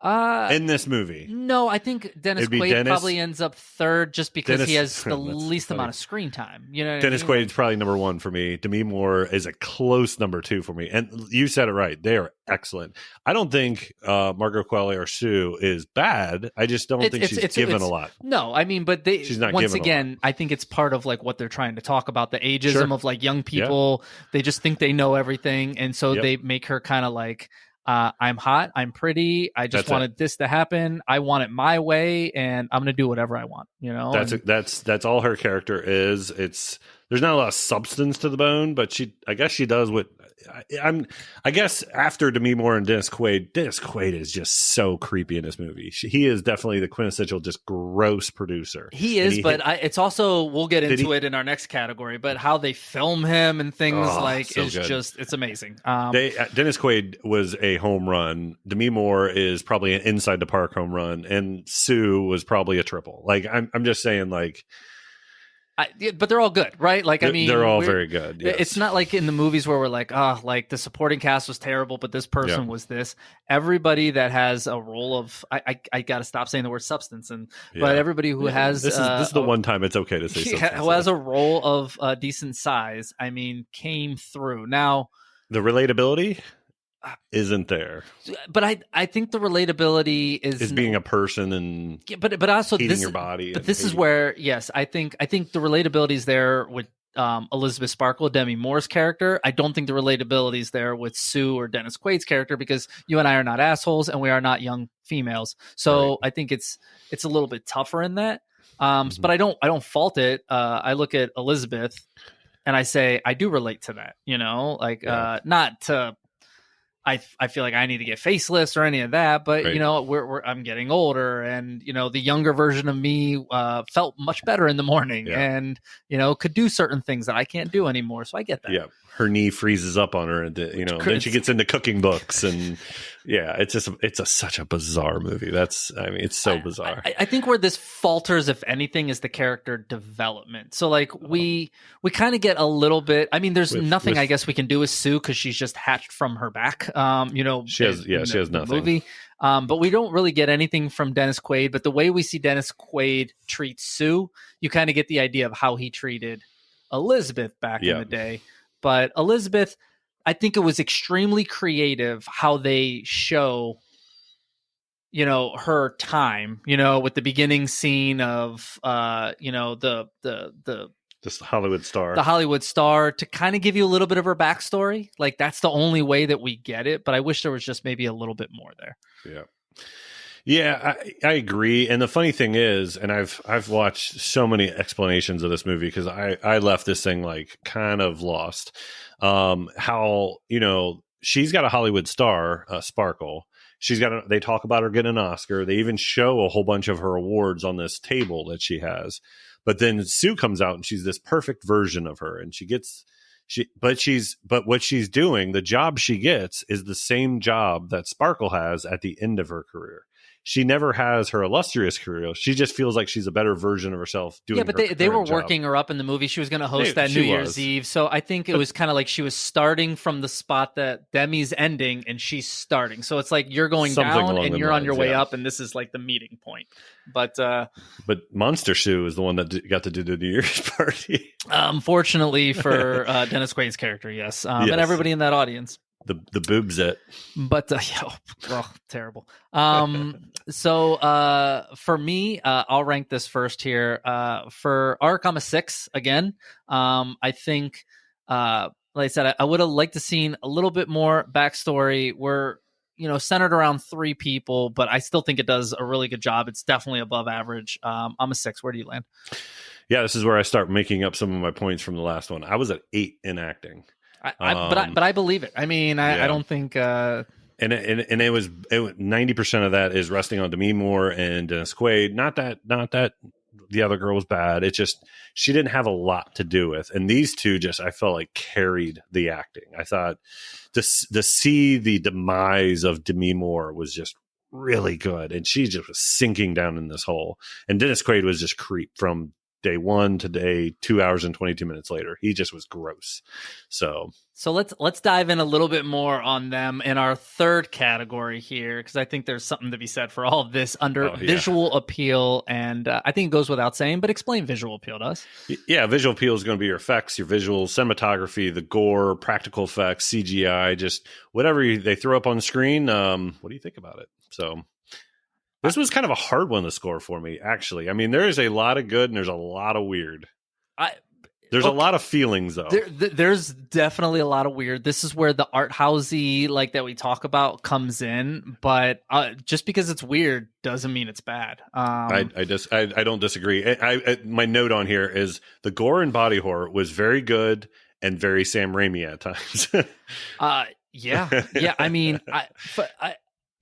In this movie. No, I think Dennis Quaid probably ends up 3rd just because he has the least amount of screen time. You know, Dennis Quaid is probably number 1 for me. Demi Moore is a close number 2 for me. And you said it right. They are excellent. I don't think Margaret Qualley or Sue is bad. I just don't think she's given a lot. No, I mean, but she's not once again, I think it's part of like what they're trying to talk about, the ageism of like young people. Yeah. They just think they know everything. And so they make her kind of like, I'm hot, I'm pretty, I just wanted this to happen, I want it my way, and I'm gonna do whatever I want, you know. That's all her character is. There's not a lot of substance to the bone, but I guess she does what I guess after Demi Moore and Dennis Quaid is just so creepy in this movie. He is definitely the quintessential just gross producer. He is, but it's also, we'll get into it in our next category, but how they film him and things it's amazing. Dennis Quaid was a home run. Demi Moore is probably an inside the park home run, and Sue was probably a triple. Like I'm just saying, like. But they're all good, right? Like, I mean, they're all very good. Yes. It's not like in the movies where we're like, like the supporting cast was terrible, but this person was this. Everybody that has a role of, I got to stop saying the word substance, but everybody who has this is the one time it's okay to say substance. Who has a role of decent size, I mean, came through. Now, the relatability isn't there, but I think the relatability is being a person and but also eating your body. But this is where I think the relatability is there with Elizabeth Sparkle, Demi Moore's character. I don't think the relatability is there with Sue or Dennis Quaid's character, because you and I are not assholes and we are not young females. So I think it's a little bit tougher in that. But I don't fault it. I look at Elizabeth and I say I do relate to that. You know, like not to. I feel like I need to get facelifts or any of that, but you know, I'm getting older, and you know, the younger version of me felt much better in the morning, and you know, could do certain things that I can't do anymore. So I get that. Yeah, her knee freezes up on her, and then she gets into cooking books, and it's such a bizarre movie. It's so bizarre. I think where this falters, if anything, is the character development. So like we kind of get a little bit. I mean, there's nothing I guess we can do with Sue because she's just hatched from her back. You know, she has nothing. Movie. But we don't really get anything from Dennis Quaid. But the way we see Dennis Quaid treat Sue, you kind of get the idea of how he treated Elizabeth back in the day. But Elizabeth, I think it was extremely creative how they show, you know, her time, you know, with the beginning scene of, you know, the Hollywood star. The Hollywood star, to kind of give you a little bit of her backstory. Like, that's the only way that we get it. But I wish there was just maybe a little bit more there. Yeah, I agree. And the funny thing is, and I've watched so many explanations of this movie because I left this thing like kind of lost. How, you know, she's got a Hollywood star, Sparkle. They talk about her getting an Oscar. They even show a whole bunch of her awards on this table that she has. But then Sue comes out and she's this perfect version of her, and she gets But what she's doing, the job she gets is the same job that Sparkle has at the end of her career. She never has her illustrious career. She just feels like she's a better version of herself doing. Yeah, but they were working her up in the movie. She was going to host that New Year's Eve, so I think it was kind of like she was starting from the spot that Demi's ending, and she's starting. So it's like you're going down and you're on your way up, and this is like the meeting point. But Monster Sue is the one that got to do the New Year's party. Unfortunately for Dennis Quaid's character, yes, and everybody in that audience. The boobs it. But terrible. So for me, I'll rank this first here. For arc, I'm a 6 again. I think, like I said, I would have liked to seen a little bit more backstory. We're centered around 3 people, but I still think it does a really good job. It's definitely above average. I'm a 6. Where do you land? Yeah, this is where I start making up some of my points from the last one. I was at 8 in acting. But I believe it. I mean, I don't think. And it was 90% of that is resting on Demi Moore and Dennis Quaid. Not that the other girl was bad. It's just she didn't have a lot to do with. And these two I felt like carried the acting. I thought to see the demise of Demi Moore was just really good, and she just was sinking down in this hole. And Dennis Quaid was just creep from day 1 to day 2 hours and 22 minutes later. He just was gross. So let's dive in a little bit more on them in our third category here, because I think there's something to be said for all of this under visual appeal, and I think it goes without saying, but explain visual appeal to us. Yeah, visual appeal is going to be your effects, your visuals, cinematography, the gore, practical effects, CGI, just whatever they throw up on the screen. What do you think about it? So this was kind of a hard one to score for me, actually. I mean, there's a lot of good and there's a lot of weird. There's a lot of feelings, though. There's definitely a lot of weird. This is where the art housey that we talk about comes in, but just because it's weird doesn't mean it's bad. I don't disagree. My note on here is the gore and body horror was very good and very Sam Raimi at times. Yeah. I mean,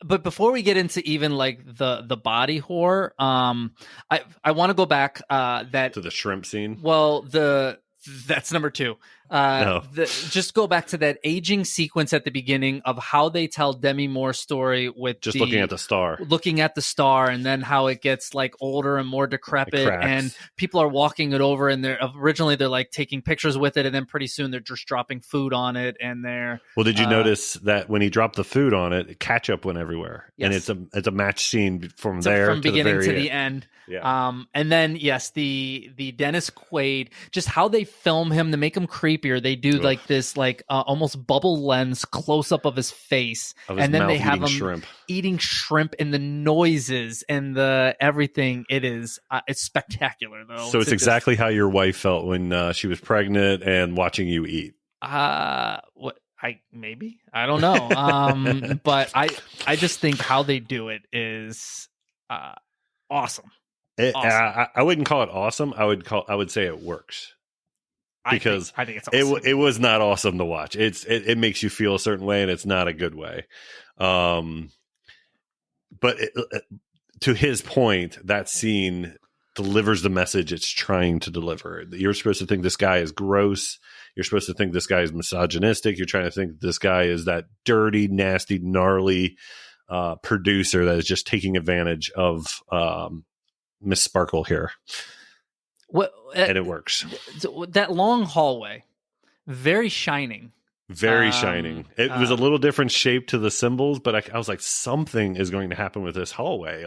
But before we get into even the body horror, I want to go back to the shrimp scene. Well, that's number 2. Just go back to that aging sequence at the beginning of how they tell Demi Moore's story with just looking at the star, and then how it gets older and more decrepit, and people are walking it over, and they're taking pictures with it, and then pretty soon they're just dropping food on it, and they're did you notice that when he dropped the food on it, ketchup went everywhere? Yes. And it's a match scene from beginning to the end. Yeah. And then the Dennis Quaid, just how they film him to make him creepier. They do this almost bubble lens close up of his face, and then they have him eating shrimp, and the noises and the everything. It's spectacular though. So it's exactly how your wife felt when she was pregnant and watching you eat. What? Maybe I don't know. But I just think how they do it is awesome. I wouldn't call it awesome. I would say it works. Because I think it's awesome. It was not awesome to watch. It makes you feel a certain way, and it's not a good way. But to his point, that scene delivers the message it's trying to deliver. You're supposed to think this guy is gross. You're supposed to think this guy is misogynistic. You're trying to think this guy is that dirty, nasty, gnarly producer that is just taking advantage of Miss Sparkle here. And it works. That long hallway, very shining. Very shining. It was a little different shape to the symbols, but I was like, something is going to happen with this hallway.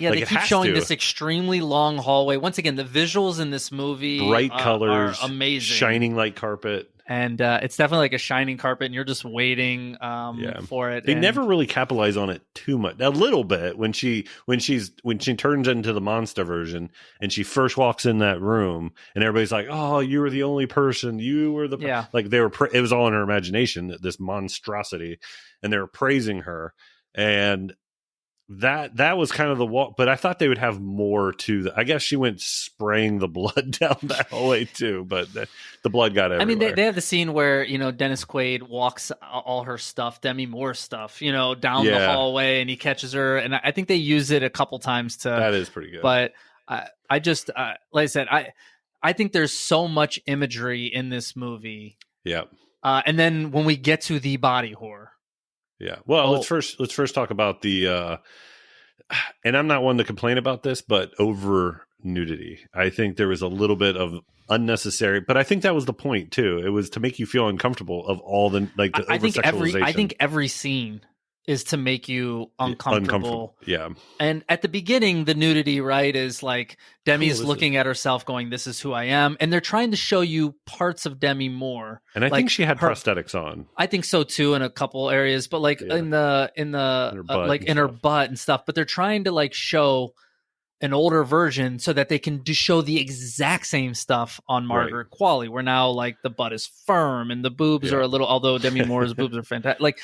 They keep showing this extremely long hallway. Once again, the visuals in this movie, bright colors, are amazing, shining like carpet. And it's definitely like a shining carpet, and you're just waiting for it. They never really capitalize on it too much. A little bit when she turns into the monster version, and she first walks in that room, and everybody's like, "Oh, you were the only person. You were the they were. It was all in her imagination. This monstrosity, and they were praising her, and that was kind of the walk. But I thought they would have more to I guess she went spraying the blood down that hallway too, but the blood got everywhere. I mean, they have the scene where Dennis Quaid walks all her stuff, Demi Moore stuff, down the hallway, and he catches her, and I think they use it a couple times to. That is pretty good. But I just like I said, I think there's so much imagery in this movie Yeah. And then when we get to the body horror. Yeah. Well, let's first talk about the and I'm not one to complain about this, but over nudity. I think there was a little bit of unnecessary, but I think that was the point too. It was to make you feel uncomfortable of all the I think every scene is to make you uncomfortable. Yeah. And at the beginning, the nudity, right, is like Demi's looking at herself going, this is who I am. And they're trying to show you parts of Demi Moore. And I think she had prosthetics on. I think so too in a couple areas, but like in her butt and stuff. But they're trying to like show an older version so that they can show the exact same stuff on Margaret Qualley, where now like the butt is firm and the boobs are a little, although Demi Moore's boobs are fantastic. Like,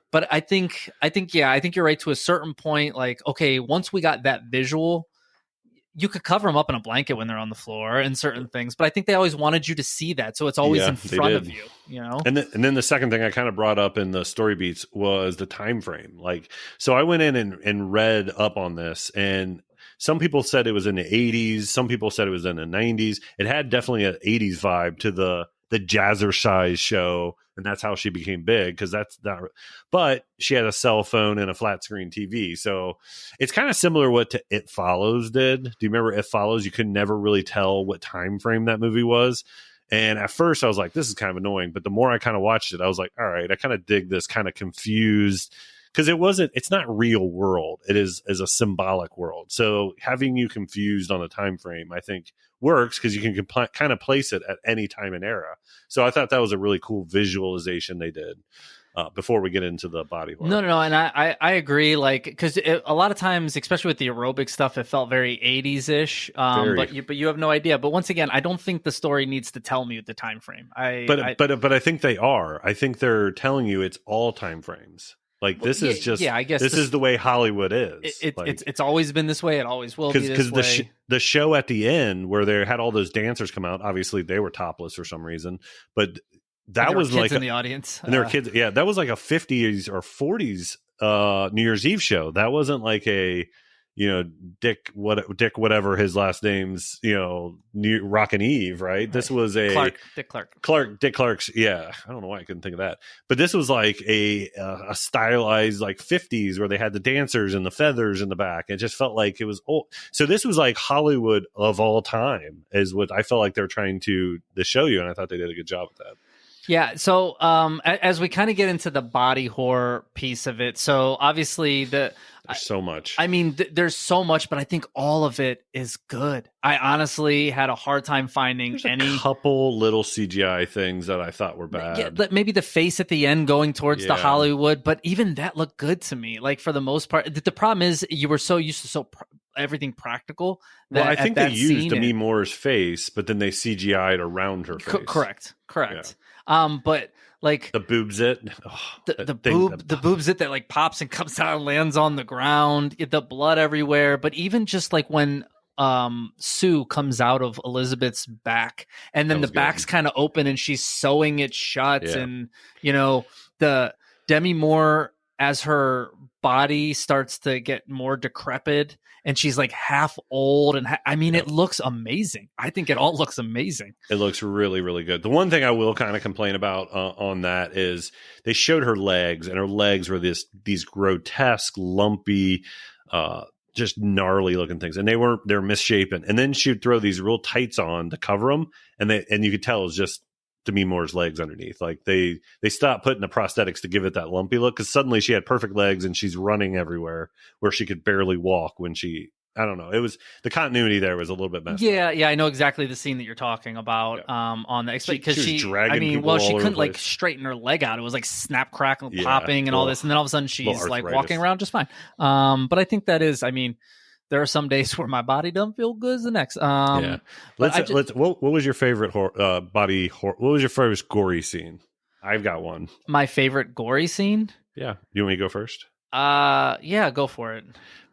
but I think you're right to a certain point. Like, okay, once we got that visual, you could cover them up in a blanket when they're on the floor and certain things. But I think they always wanted you to see that, so it's always in front of you. You know. And then the second thing I kind of brought up in the story beats was the time frame. Like, so I went in and read up on this, and some people said it was in the 80s. Some people said it was in the 90s. It had definitely an 80s vibe to the Jazzercise show. And that's how she became big, because that's not. But she had a cell phone and a flat screen TV, so it's kind of similar what to It Follows did. Do you remember It Follows? You could never really tell what time frame that movie was, and at first I was like, "This is kind of annoying." But the more I kind of watched it, I was like, "All right, I kind of dig this kind of confused." Because it's not real world. It is a symbolic world. So having you confused on the time frame, I think, works, because you can kind of place it at any time and era. So I thought that was a really cool visualization they did before we get into the body horror. No, and I agree. Like, because a lot of times, especially with the aerobic stuff, it felt very 80s ish. But you have no idea. But once again, I don't think the story needs to tell me the time frame. But I think they are. I think they're telling you it's all time frames. Like, this is just, I guess this is the way Hollywood is. It's always been this way. It always will be this way. Because the show at the end where they had all those dancers come out, obviously they were topless for some reason, but that was kids like in the audience. And there were kids. Yeah, that was like a 50s or 40s New Year's Eve show. That wasn't like a, Dick whatever his last name's, Rockin' Eve, right? This was Dick Clark's. Yeah, I don't know why I couldn't think of that, but this was like a stylized like 50s where they had the dancers and the feathers in the back. It just felt like it was old. So this was like Hollywood of all time, is what I felt like they're trying to show you, and I thought they did a good job with that. Yeah. So as we kind of get into the body horror piece of it, so obviously there's so much. I mean, there's so much, but I think all of it is good. I honestly had a hard time finding any couple little CGI things that I thought were bad. Yeah, maybe the face at the end going towards the Hollywood, but even that looked good to me. Like, for the most part, the problem is you were so used to everything practical. Well, I think they used Demi Moore's face, but then they CGI'd around her face. Correct. Yeah. But like the boobsit, the boobsit that like pops and comes out and lands on the ground, the blood everywhere. But even just like when Sue comes out of Elizabeth's back, and then the back's kind of open and she's sewing it shut, and the Demi Moore, as her body starts to get more decrepit and she's like half old, and it looks amazing. I think it all looks amazing. It looks really, really good. The one thing I will kind of complain about on that is they showed her legs, and her legs were these grotesque, lumpy, just gnarly looking things, and they're misshapen. And then she'd throw these real tights on to cover them, and you could tell it was just Demi Moore's legs underneath. Like they stopped putting the prosthetics to give it that lumpy look, because suddenly she had perfect legs and she's running everywhere where she could barely walk when I don't know. It was, the continuity there was a little bit messed up. Yeah, I know exactly the scene that you're talking about. On the, because she dragging she couldn't like straighten her leg out. It was like snap, crackle, popping, and all this, and then all of a sudden she's like walking around just fine. But I think that is, there are some days where my body doesn't feel good as the next. What was your favorite body horror? What was your favorite gory scene? I've got one. My favorite gory scene? Yeah. You want me to go first? Yeah, go for it.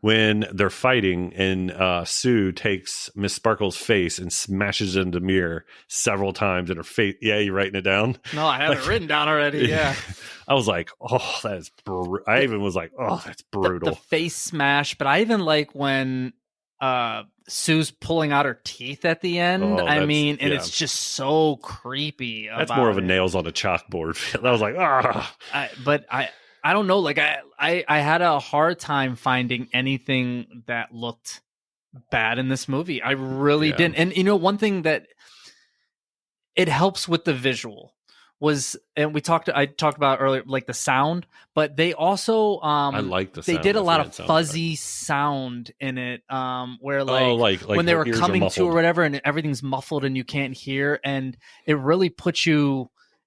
When they're fighting, and Sue takes Miss Sparkle's face and smashes it into the mirror several times in her face. Yeah, you writing it down? No, I have it written down already. Yeah. I was like, oh, that is I even was like, oh, that's brutal. The face smash, but I even like when Sue's pulling out her teeth at the end. Oh, I mean, and it's just so creepy. That's more of a nails on a chalkboard feel. That was like, But I don't know. Like I had a hard time finding anything that looked bad in this movie. I really didn't. And you know, one thing that it helps with the visual was, and I talked about earlier, like the sound, but they also I like the sound. they did a lot of fuzzy sound in it, where like when they were coming to or whatever, and everything's muffled and you can't hear, and it really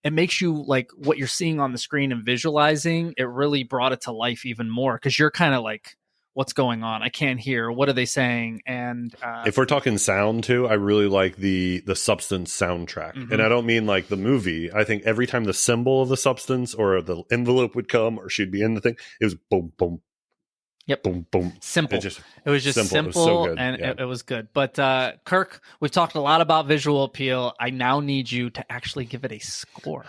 it makes you like what you're seeing on the screen and visualizing. It really brought it to life even more, because you're kind of like, what's going on? I can't hear. What are they saying? And if we're talking sound too, I really like the Substance soundtrack. Mm-hmm. And I don't mean like the movie. I think every time the symbol of the Substance or the envelope would come, or she'd be in the thing, it was boom, boom. Yep. Boom, boom. Simple. It was just simple. It was so good. And it was good. But Kirk, we've talked a lot about visual appeal. I now need you to actually give it a score.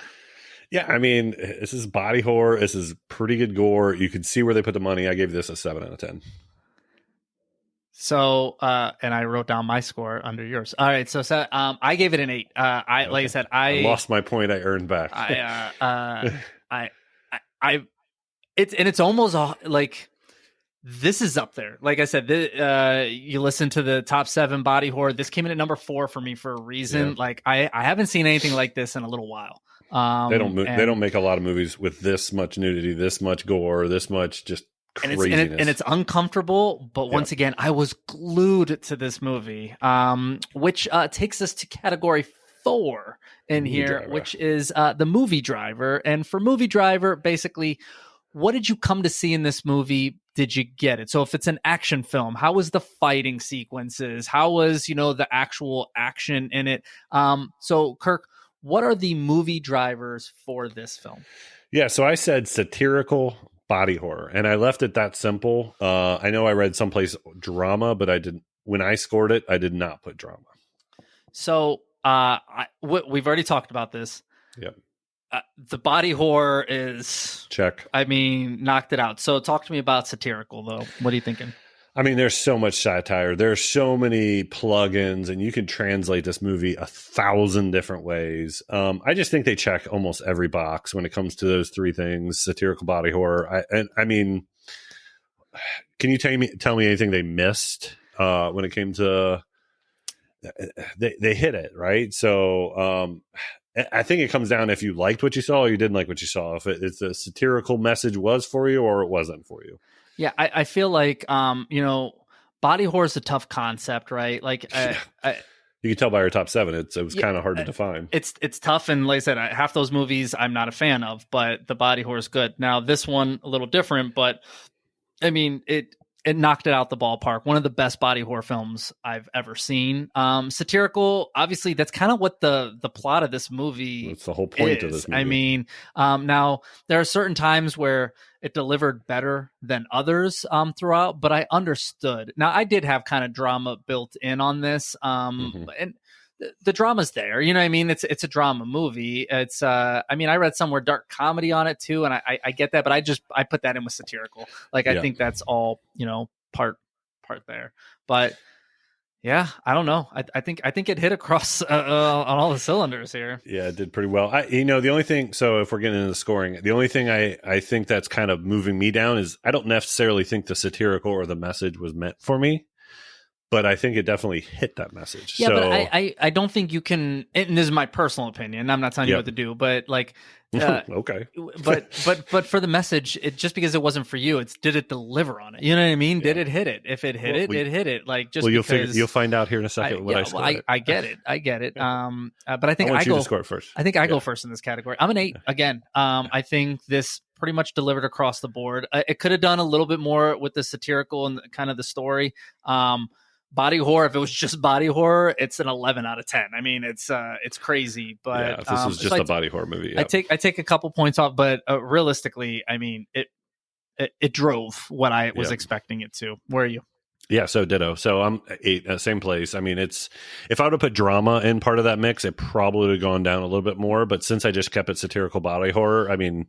Yeah, I mean, this is body horror. This is pretty good gore. You can see where they put the money. I gave this a 7 out of 10. So, and I wrote down my score under yours. All right, so I gave it an 8. Like I said, I lost my point. I earned back. It's almost like, this is up there. Like I said, you listen to the top 7 body horror. This came in at number 4 for me for a reason. Yeah. Like I haven't seen anything like this in a little while. They don't make a lot of movies with this much nudity, this much gore, this much just craziness. And it's uncomfortable. But once again, I was glued to this movie, which takes us to category 4 in here, which is the movie driver. And for movie driver, basically, what did you come to see in this movie? Did you get it? So if it's an action film, how was the fighting sequences? How was, the actual action in it? So Kirk, what are the movie drivers for this film? Yeah, so I said satirical body horror, and I left it that simple. I know I read someplace drama, but I didn't. When I scored it, I did not put drama. So we've already talked about this. Yep. The body horror is check. I mean, knocked it out. So talk to me about satirical, though. What are you thinking? I mean, there's so much satire. There's so many plugins, and you can translate this movie 1,000 different ways. I just think they check almost every box when it comes to those 3 things: satirical body horror. I mean, can you tell me anything they missed when it came to? They hit it right. So I think it comes down if you liked what you saw or you didn't like what you saw. If the satirical message was for you or it wasn't for you. Yeah, I feel like, body horror is a tough concept, right? Like, you can tell by our top 7, it was kind of hard to define. It's tough, and like I said, half those movies I'm not a fan of, but the body horror is good. Now, this one a little different, but I mean, it knocked it out the ballpark. One of the best body horror films I've ever seen. Satirical, obviously, that's kind of what the plot of this movie. That's the whole point of this movie. I mean, now there are certain times where it delivered better than others throughout, but I understood. Now, I did have kind of drama built in on this, and the drama's there. You know what I mean? It's a drama movie. It's I mean, I read somewhere dark comedy on it too, and I get that, but I put that in with satirical. Like I think that's all part there. But yeah, I don't know. I think it hit across on all the cylinders here. Yeah, it did pretty well. The only thing. So if we're getting into the scoring, the only thing I think that's kind of moving me down is I don't necessarily think the satirical or the message was meant for me. But I think it definitely hit that message. Yeah, but I don't think you can. And this is my personal opinion. I'm not telling you what to do, but like, okay. but for the message, just because it wasn't for you, did it deliver on it? You know what I mean? Did it hit it? If it hit it hit it. Like just you'll find out here in a second what I scored. I get it. But I think I want you to score first. I think I go first in this category. I'm an 8 again. I think this pretty much delivered across the board. It could have done a little bit more with the satirical and kind of the story. Body horror, if it was just body horror, it's an 11 out of 10. I mean, it's crazy, but if this was just a body horror movie, I take a couple points off, but realistically, I mean, it drove what I was expecting it to. Where are you? Yeah, so ditto. So I'm 8, same place. I mean, if I would have put drama in part of that mix, it probably would have gone down a little bit more. But since I just kept it satirical body horror, I mean,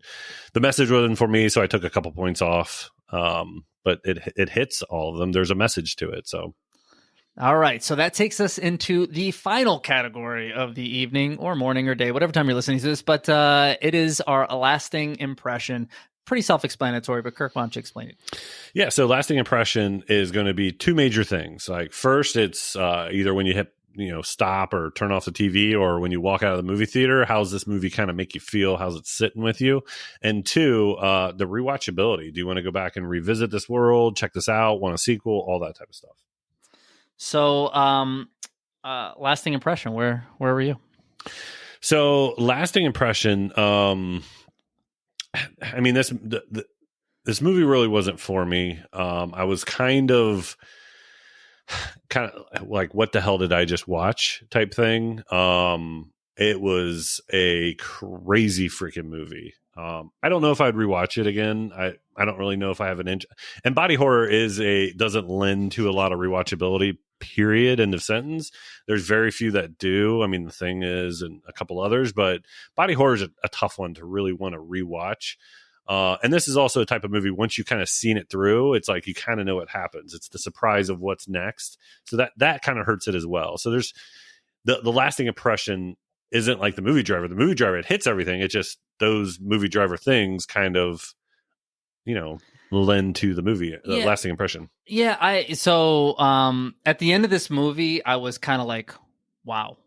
the message wasn't for me, so I took a couple points off. But it hits all of them. There's a message to it, so. All right, so that takes us into the final category of the evening or morning or day, whatever time you're listening to this, but it is our lasting impression. Pretty self-explanatory, but Kirk, why don't you explain it? Yeah, so lasting impression is going to be two major things. Like first, it's either when you hit stop or turn off the TV, or when you walk out of the movie theater, how's this movie kind of make you feel? How's it sitting with you? And two, the rewatchability. Do you want to go back and revisit this world, check this out, want a sequel, all that type of stuff? So, lasting impression, where were you? So lasting impression, I mean, this movie really wasn't for me. I was kind of like, what the hell did I just watch type thing. It was a crazy freaking movie. I don't know if I'd rewatch it again. I don't really know if I have an inch. And body horror doesn't lend to a lot of rewatchability, period, end of sentence. There's very few that do. I mean, The Thing is, and a couple others, but body horror is a tough one to really want to rewatch. And this is also a type of movie, once you kind of seen it through, it's like you kind of know what happens. It's the surprise of what's next. So that kind of hurts it as well. So there's the lasting impression isn't like The Movie Driver. The Movie Driver, it hits everything. It just, those Movie Driver things kind of, lend to the movie, the lasting impression. Yeah. At the end of this movie, I was kind of like, wow.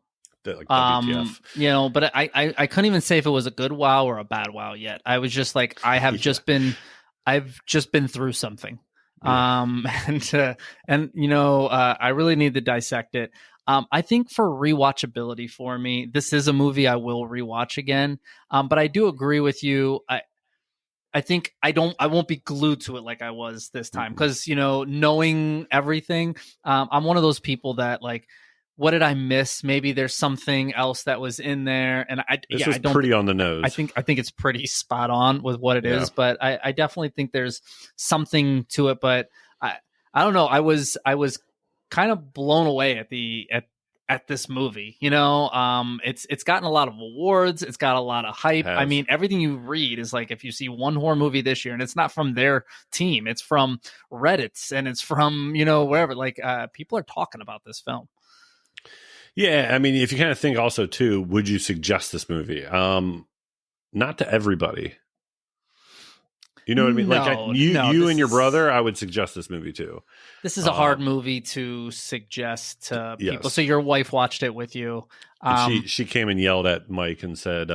Like WTF. But I couldn't even say if it was a good wow or a bad wow yet. I was just like, I've just been through something. Yeah. I really need to dissect it. I think for rewatchability for me, this is a movie I will rewatch again. But I do agree with you. I think I won't be glued to it like I was this time, because, knowing everything, I'm one of those people that like, what did I miss? Maybe there's something else that was in there. And I don't pretty on the nose. I think it's pretty spot on with what it is, but I definitely think there's something to it. But I don't know. I was kind of blown away at this movie. It's gotten a lot of awards. It's got a lot of hype. I mean, everything you read is like, if you see one horror movie this year, and it's not from their team, it's from Reddit's, and it's from, wherever, like, people are talking about this film. Yeah, I mean, if you kind of think also too, would you suggest this movie? Not to everybody. You know what I mean? No, you and your brother, I would suggest this movie too. This is a hard movie to suggest to people. Yes. So your wife watched it with you. She came and yelled at Mike and said,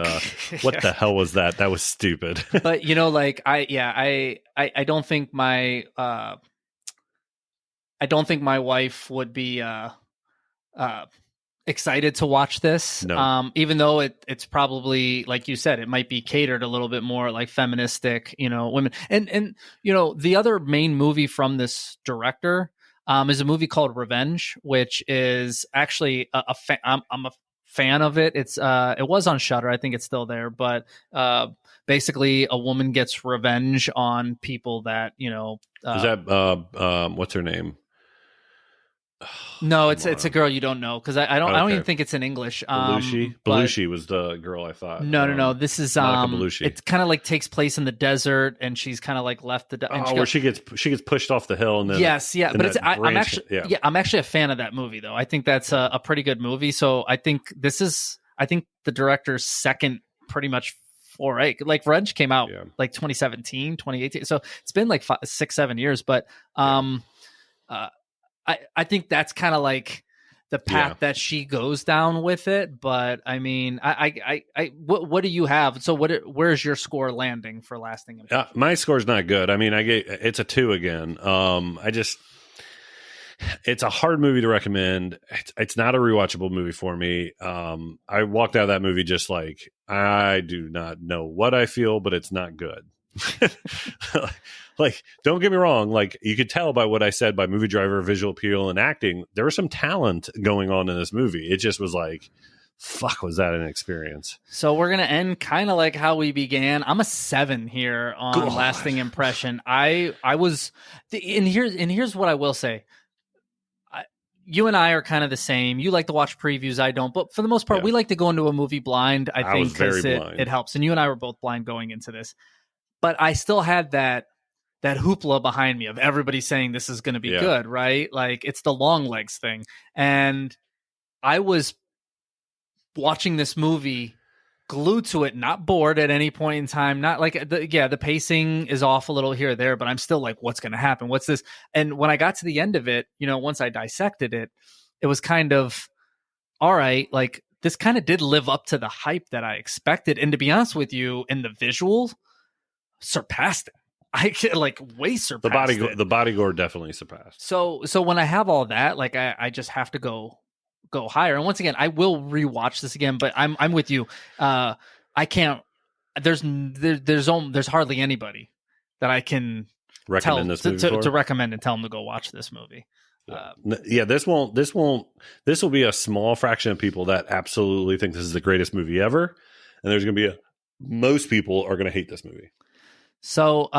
"What the hell was that? That was stupid." But I don't think my wife would be excited to watch this. No. Even though it's probably, like you said, it might be catered a little bit more like feministic, women. And the other main movie from this director is a movie called Revenge, which is actually I'm a fan of it. It was on Shudder. I think it's still there, but basically a woman gets revenge on people that, is that what's her name? No, it's a girl you don't know, because I don't even think it's in English. Belushi was the girl I thought. No. This is it kind of like takes place in the desert, and she's kind of like left the. Where she gets pushed off the hill, and then but I'm actually a fan of that movie though. I think that's a pretty good movie. So I think the director's second pretty much foray. Like Revenge came out like 2017, 2018. So it's been like 6-7 years, but I think that's kind of like the path that she goes down with it. But I mean, what do you have? So where's your score landing for lasting impression? My score's not good. I mean, it's a 2 again. It's a hard movie to recommend. It's not a rewatchable movie for me. I walked out of that movie just like, I do not know what I feel, but it's not good. Like, don't get me wrong. Like, you could tell by what I said, by movie driver, visual appeal, and acting, there was some talent going on in this movie. It just was like, fuck, was that an experience? So we're gonna end kind of like how we began. I'm a 7 here on lasting impression. I was, and here's what I will say. You and I are kind of the same. You like to watch previews. I don't. But for the most part, we like to go into a movie blind. I think because it helps. And you and I were both blind going into this. But I still had that that hoopla behind me of everybody saying this is going to be good, right? Like it's the long legs thing. And I was watching this movie glued to it, not bored at any point in time, not like the pacing is off a little here or there, but I'm still like, what's going to happen? What's this? And when I got to the end of it, once I dissected it, it was kind of, all right, like this kind of did live up to the hype that I expected. And to be honest with you, in the visual, surpassed it. I like way surpassed it. The body gore definitely surpassed. So when I have all that, like I just have to go higher. And once again, I will rewatch this again, but I'm with you. I can't. There's hardly anybody that I can recommend to recommend and tell them to go watch this movie. This will be a small fraction of people that absolutely think this is the greatest movie ever, and there's going to be most people are going to hate this movie. So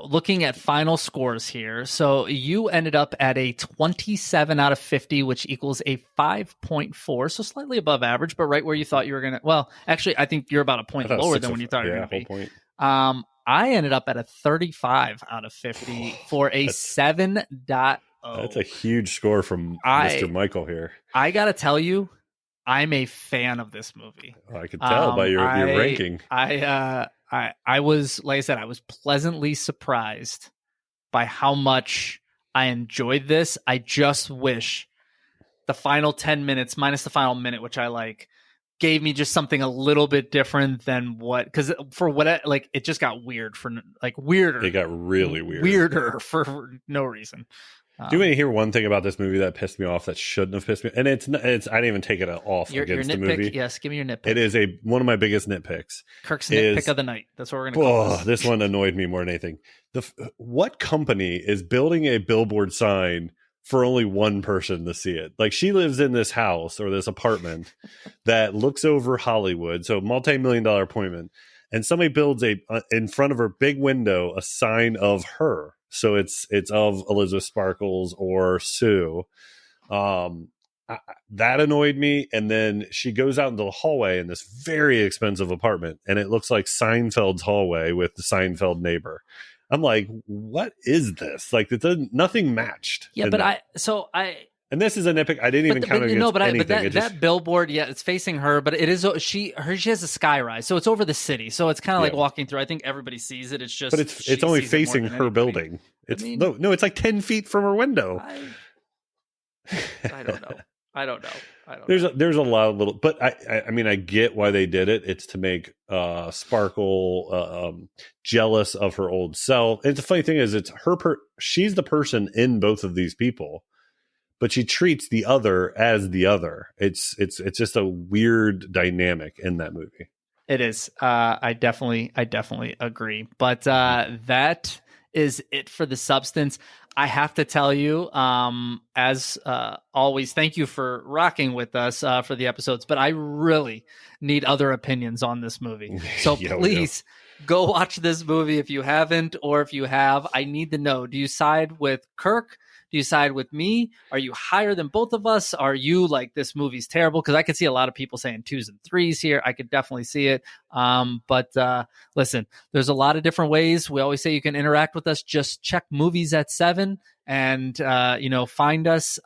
looking at final scores here, so you ended up at a 27 out of 50, which equals a 5.4, so slightly above average, but right where you thought you were going to. Well, actually, I think you're about a point lower than when you thought you were going to be. Point. I ended up at a 35 out of 50 for a 7.0. That's a huge score from Mr. Michael here. I got to tell you, I'm a fan of this movie. I could tell by your ranking. I was, like I said, I was pleasantly surprised by how much I enjoyed this. I just wish the final 10 minutes, minus the final minute, which I like, gave me just something a little bit different than because for what, like, it just got weird weirder. It got really weird. Weirder for no reason. Do you want to hear one thing about this movie that pissed me off that shouldn't have pissed me? And it's I didn't even take it off against the movie. Yes, give me your nitpick. It is one of my biggest nitpicks. Kirk's nitpick of the night. That's what we're going to call this. This one annoyed me more than anything. What company is building a billboard sign for only one person to see it? Like, she lives in this house or this apartment that looks over Hollywood, so multi-million-dollar appointment, and somebody builds in front of her big window a sign of her. So it's of Elizabeth Sparkles or Sue. That annoyed me. And then she goes out into the hallway in this very expensive apartment, and it looks like Seinfeld's hallway with the Seinfeld neighbor. I'm like, what is this? Like, nothing matched. Yeah, and this is a nitpick. I didn't even count against anything. But that billboard, it's facing her, but it is she has a sky rise, so it's over the city. So it's kind of like walking through. I think everybody sees it. It's just, but it's only facing her building. It's no, it's like 10 feet from her window. I don't know. There's a lot of little, but I mean, I get why they did it. It's to make Sparkle jealous of her old self. And the funny thing is, it's she's the person in both of these people, but she treats the other as the other. It's just a weird dynamic in that movie. It is. I definitely agree. But that is it for the substance. I have to tell you, as always, thank you for rocking with us for the episodes, but I really need other opinions on this movie. So please go watch this movie if you haven't, or if you have. I need to know, do you side with Kirk? Do you side with me? Are you higher than both of us? Are you like, this movie's terrible? Because I could see a lot of people saying 2s and 3s here. I could definitely see it. But listen, there's a lot of different ways. We always say you can interact with us. Just check Movies at 7 and, find us.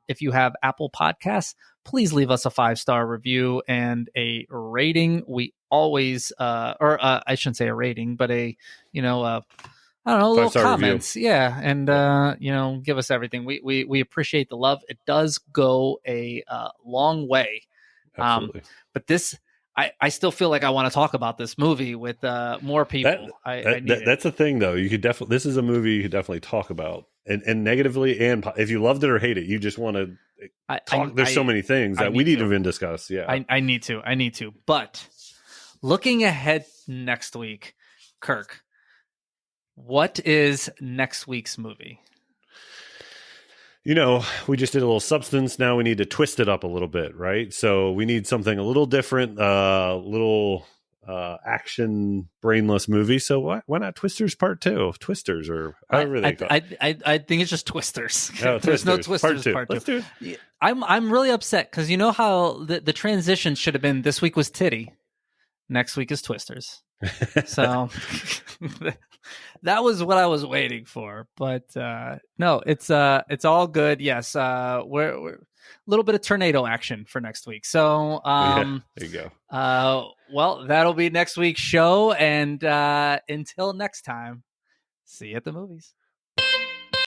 If you have Apple Podcasts, please leave us a 5-star review and a rating. We always, I shouldn't say a rating, but I don't know, little comments. Review. Yeah. And, give us everything. We appreciate the love. It does go a long way. Absolutely. But this, I still feel like I want to talk about this movie with more people. That's the thing, though. You could definitely, this is a movie you could definitely talk about, and negatively, and if you loved it or hate it, you just want to talk. There's so many things that we need to even discuss. Yeah. I need to. But looking ahead next week, Kirk, what is next week's movie? We just did a little substance. Now we need to twist it up a little bit, right? So we need something a little different, little action, brainless movie. So why not Twisters Part 2? Twisters, or however they call it. I think it's just Twisters. Oh, There's no Twisters Part 2. Let's do it. I'm really upset because you know how the transition should have been, this week was Titty, next week is Twisters. So that was what I was waiting for. But no, it's all good. Yes, we're a little bit of tornado action for next week. So there you go. well, that'll be next week's show. And until next time, see you at the movies.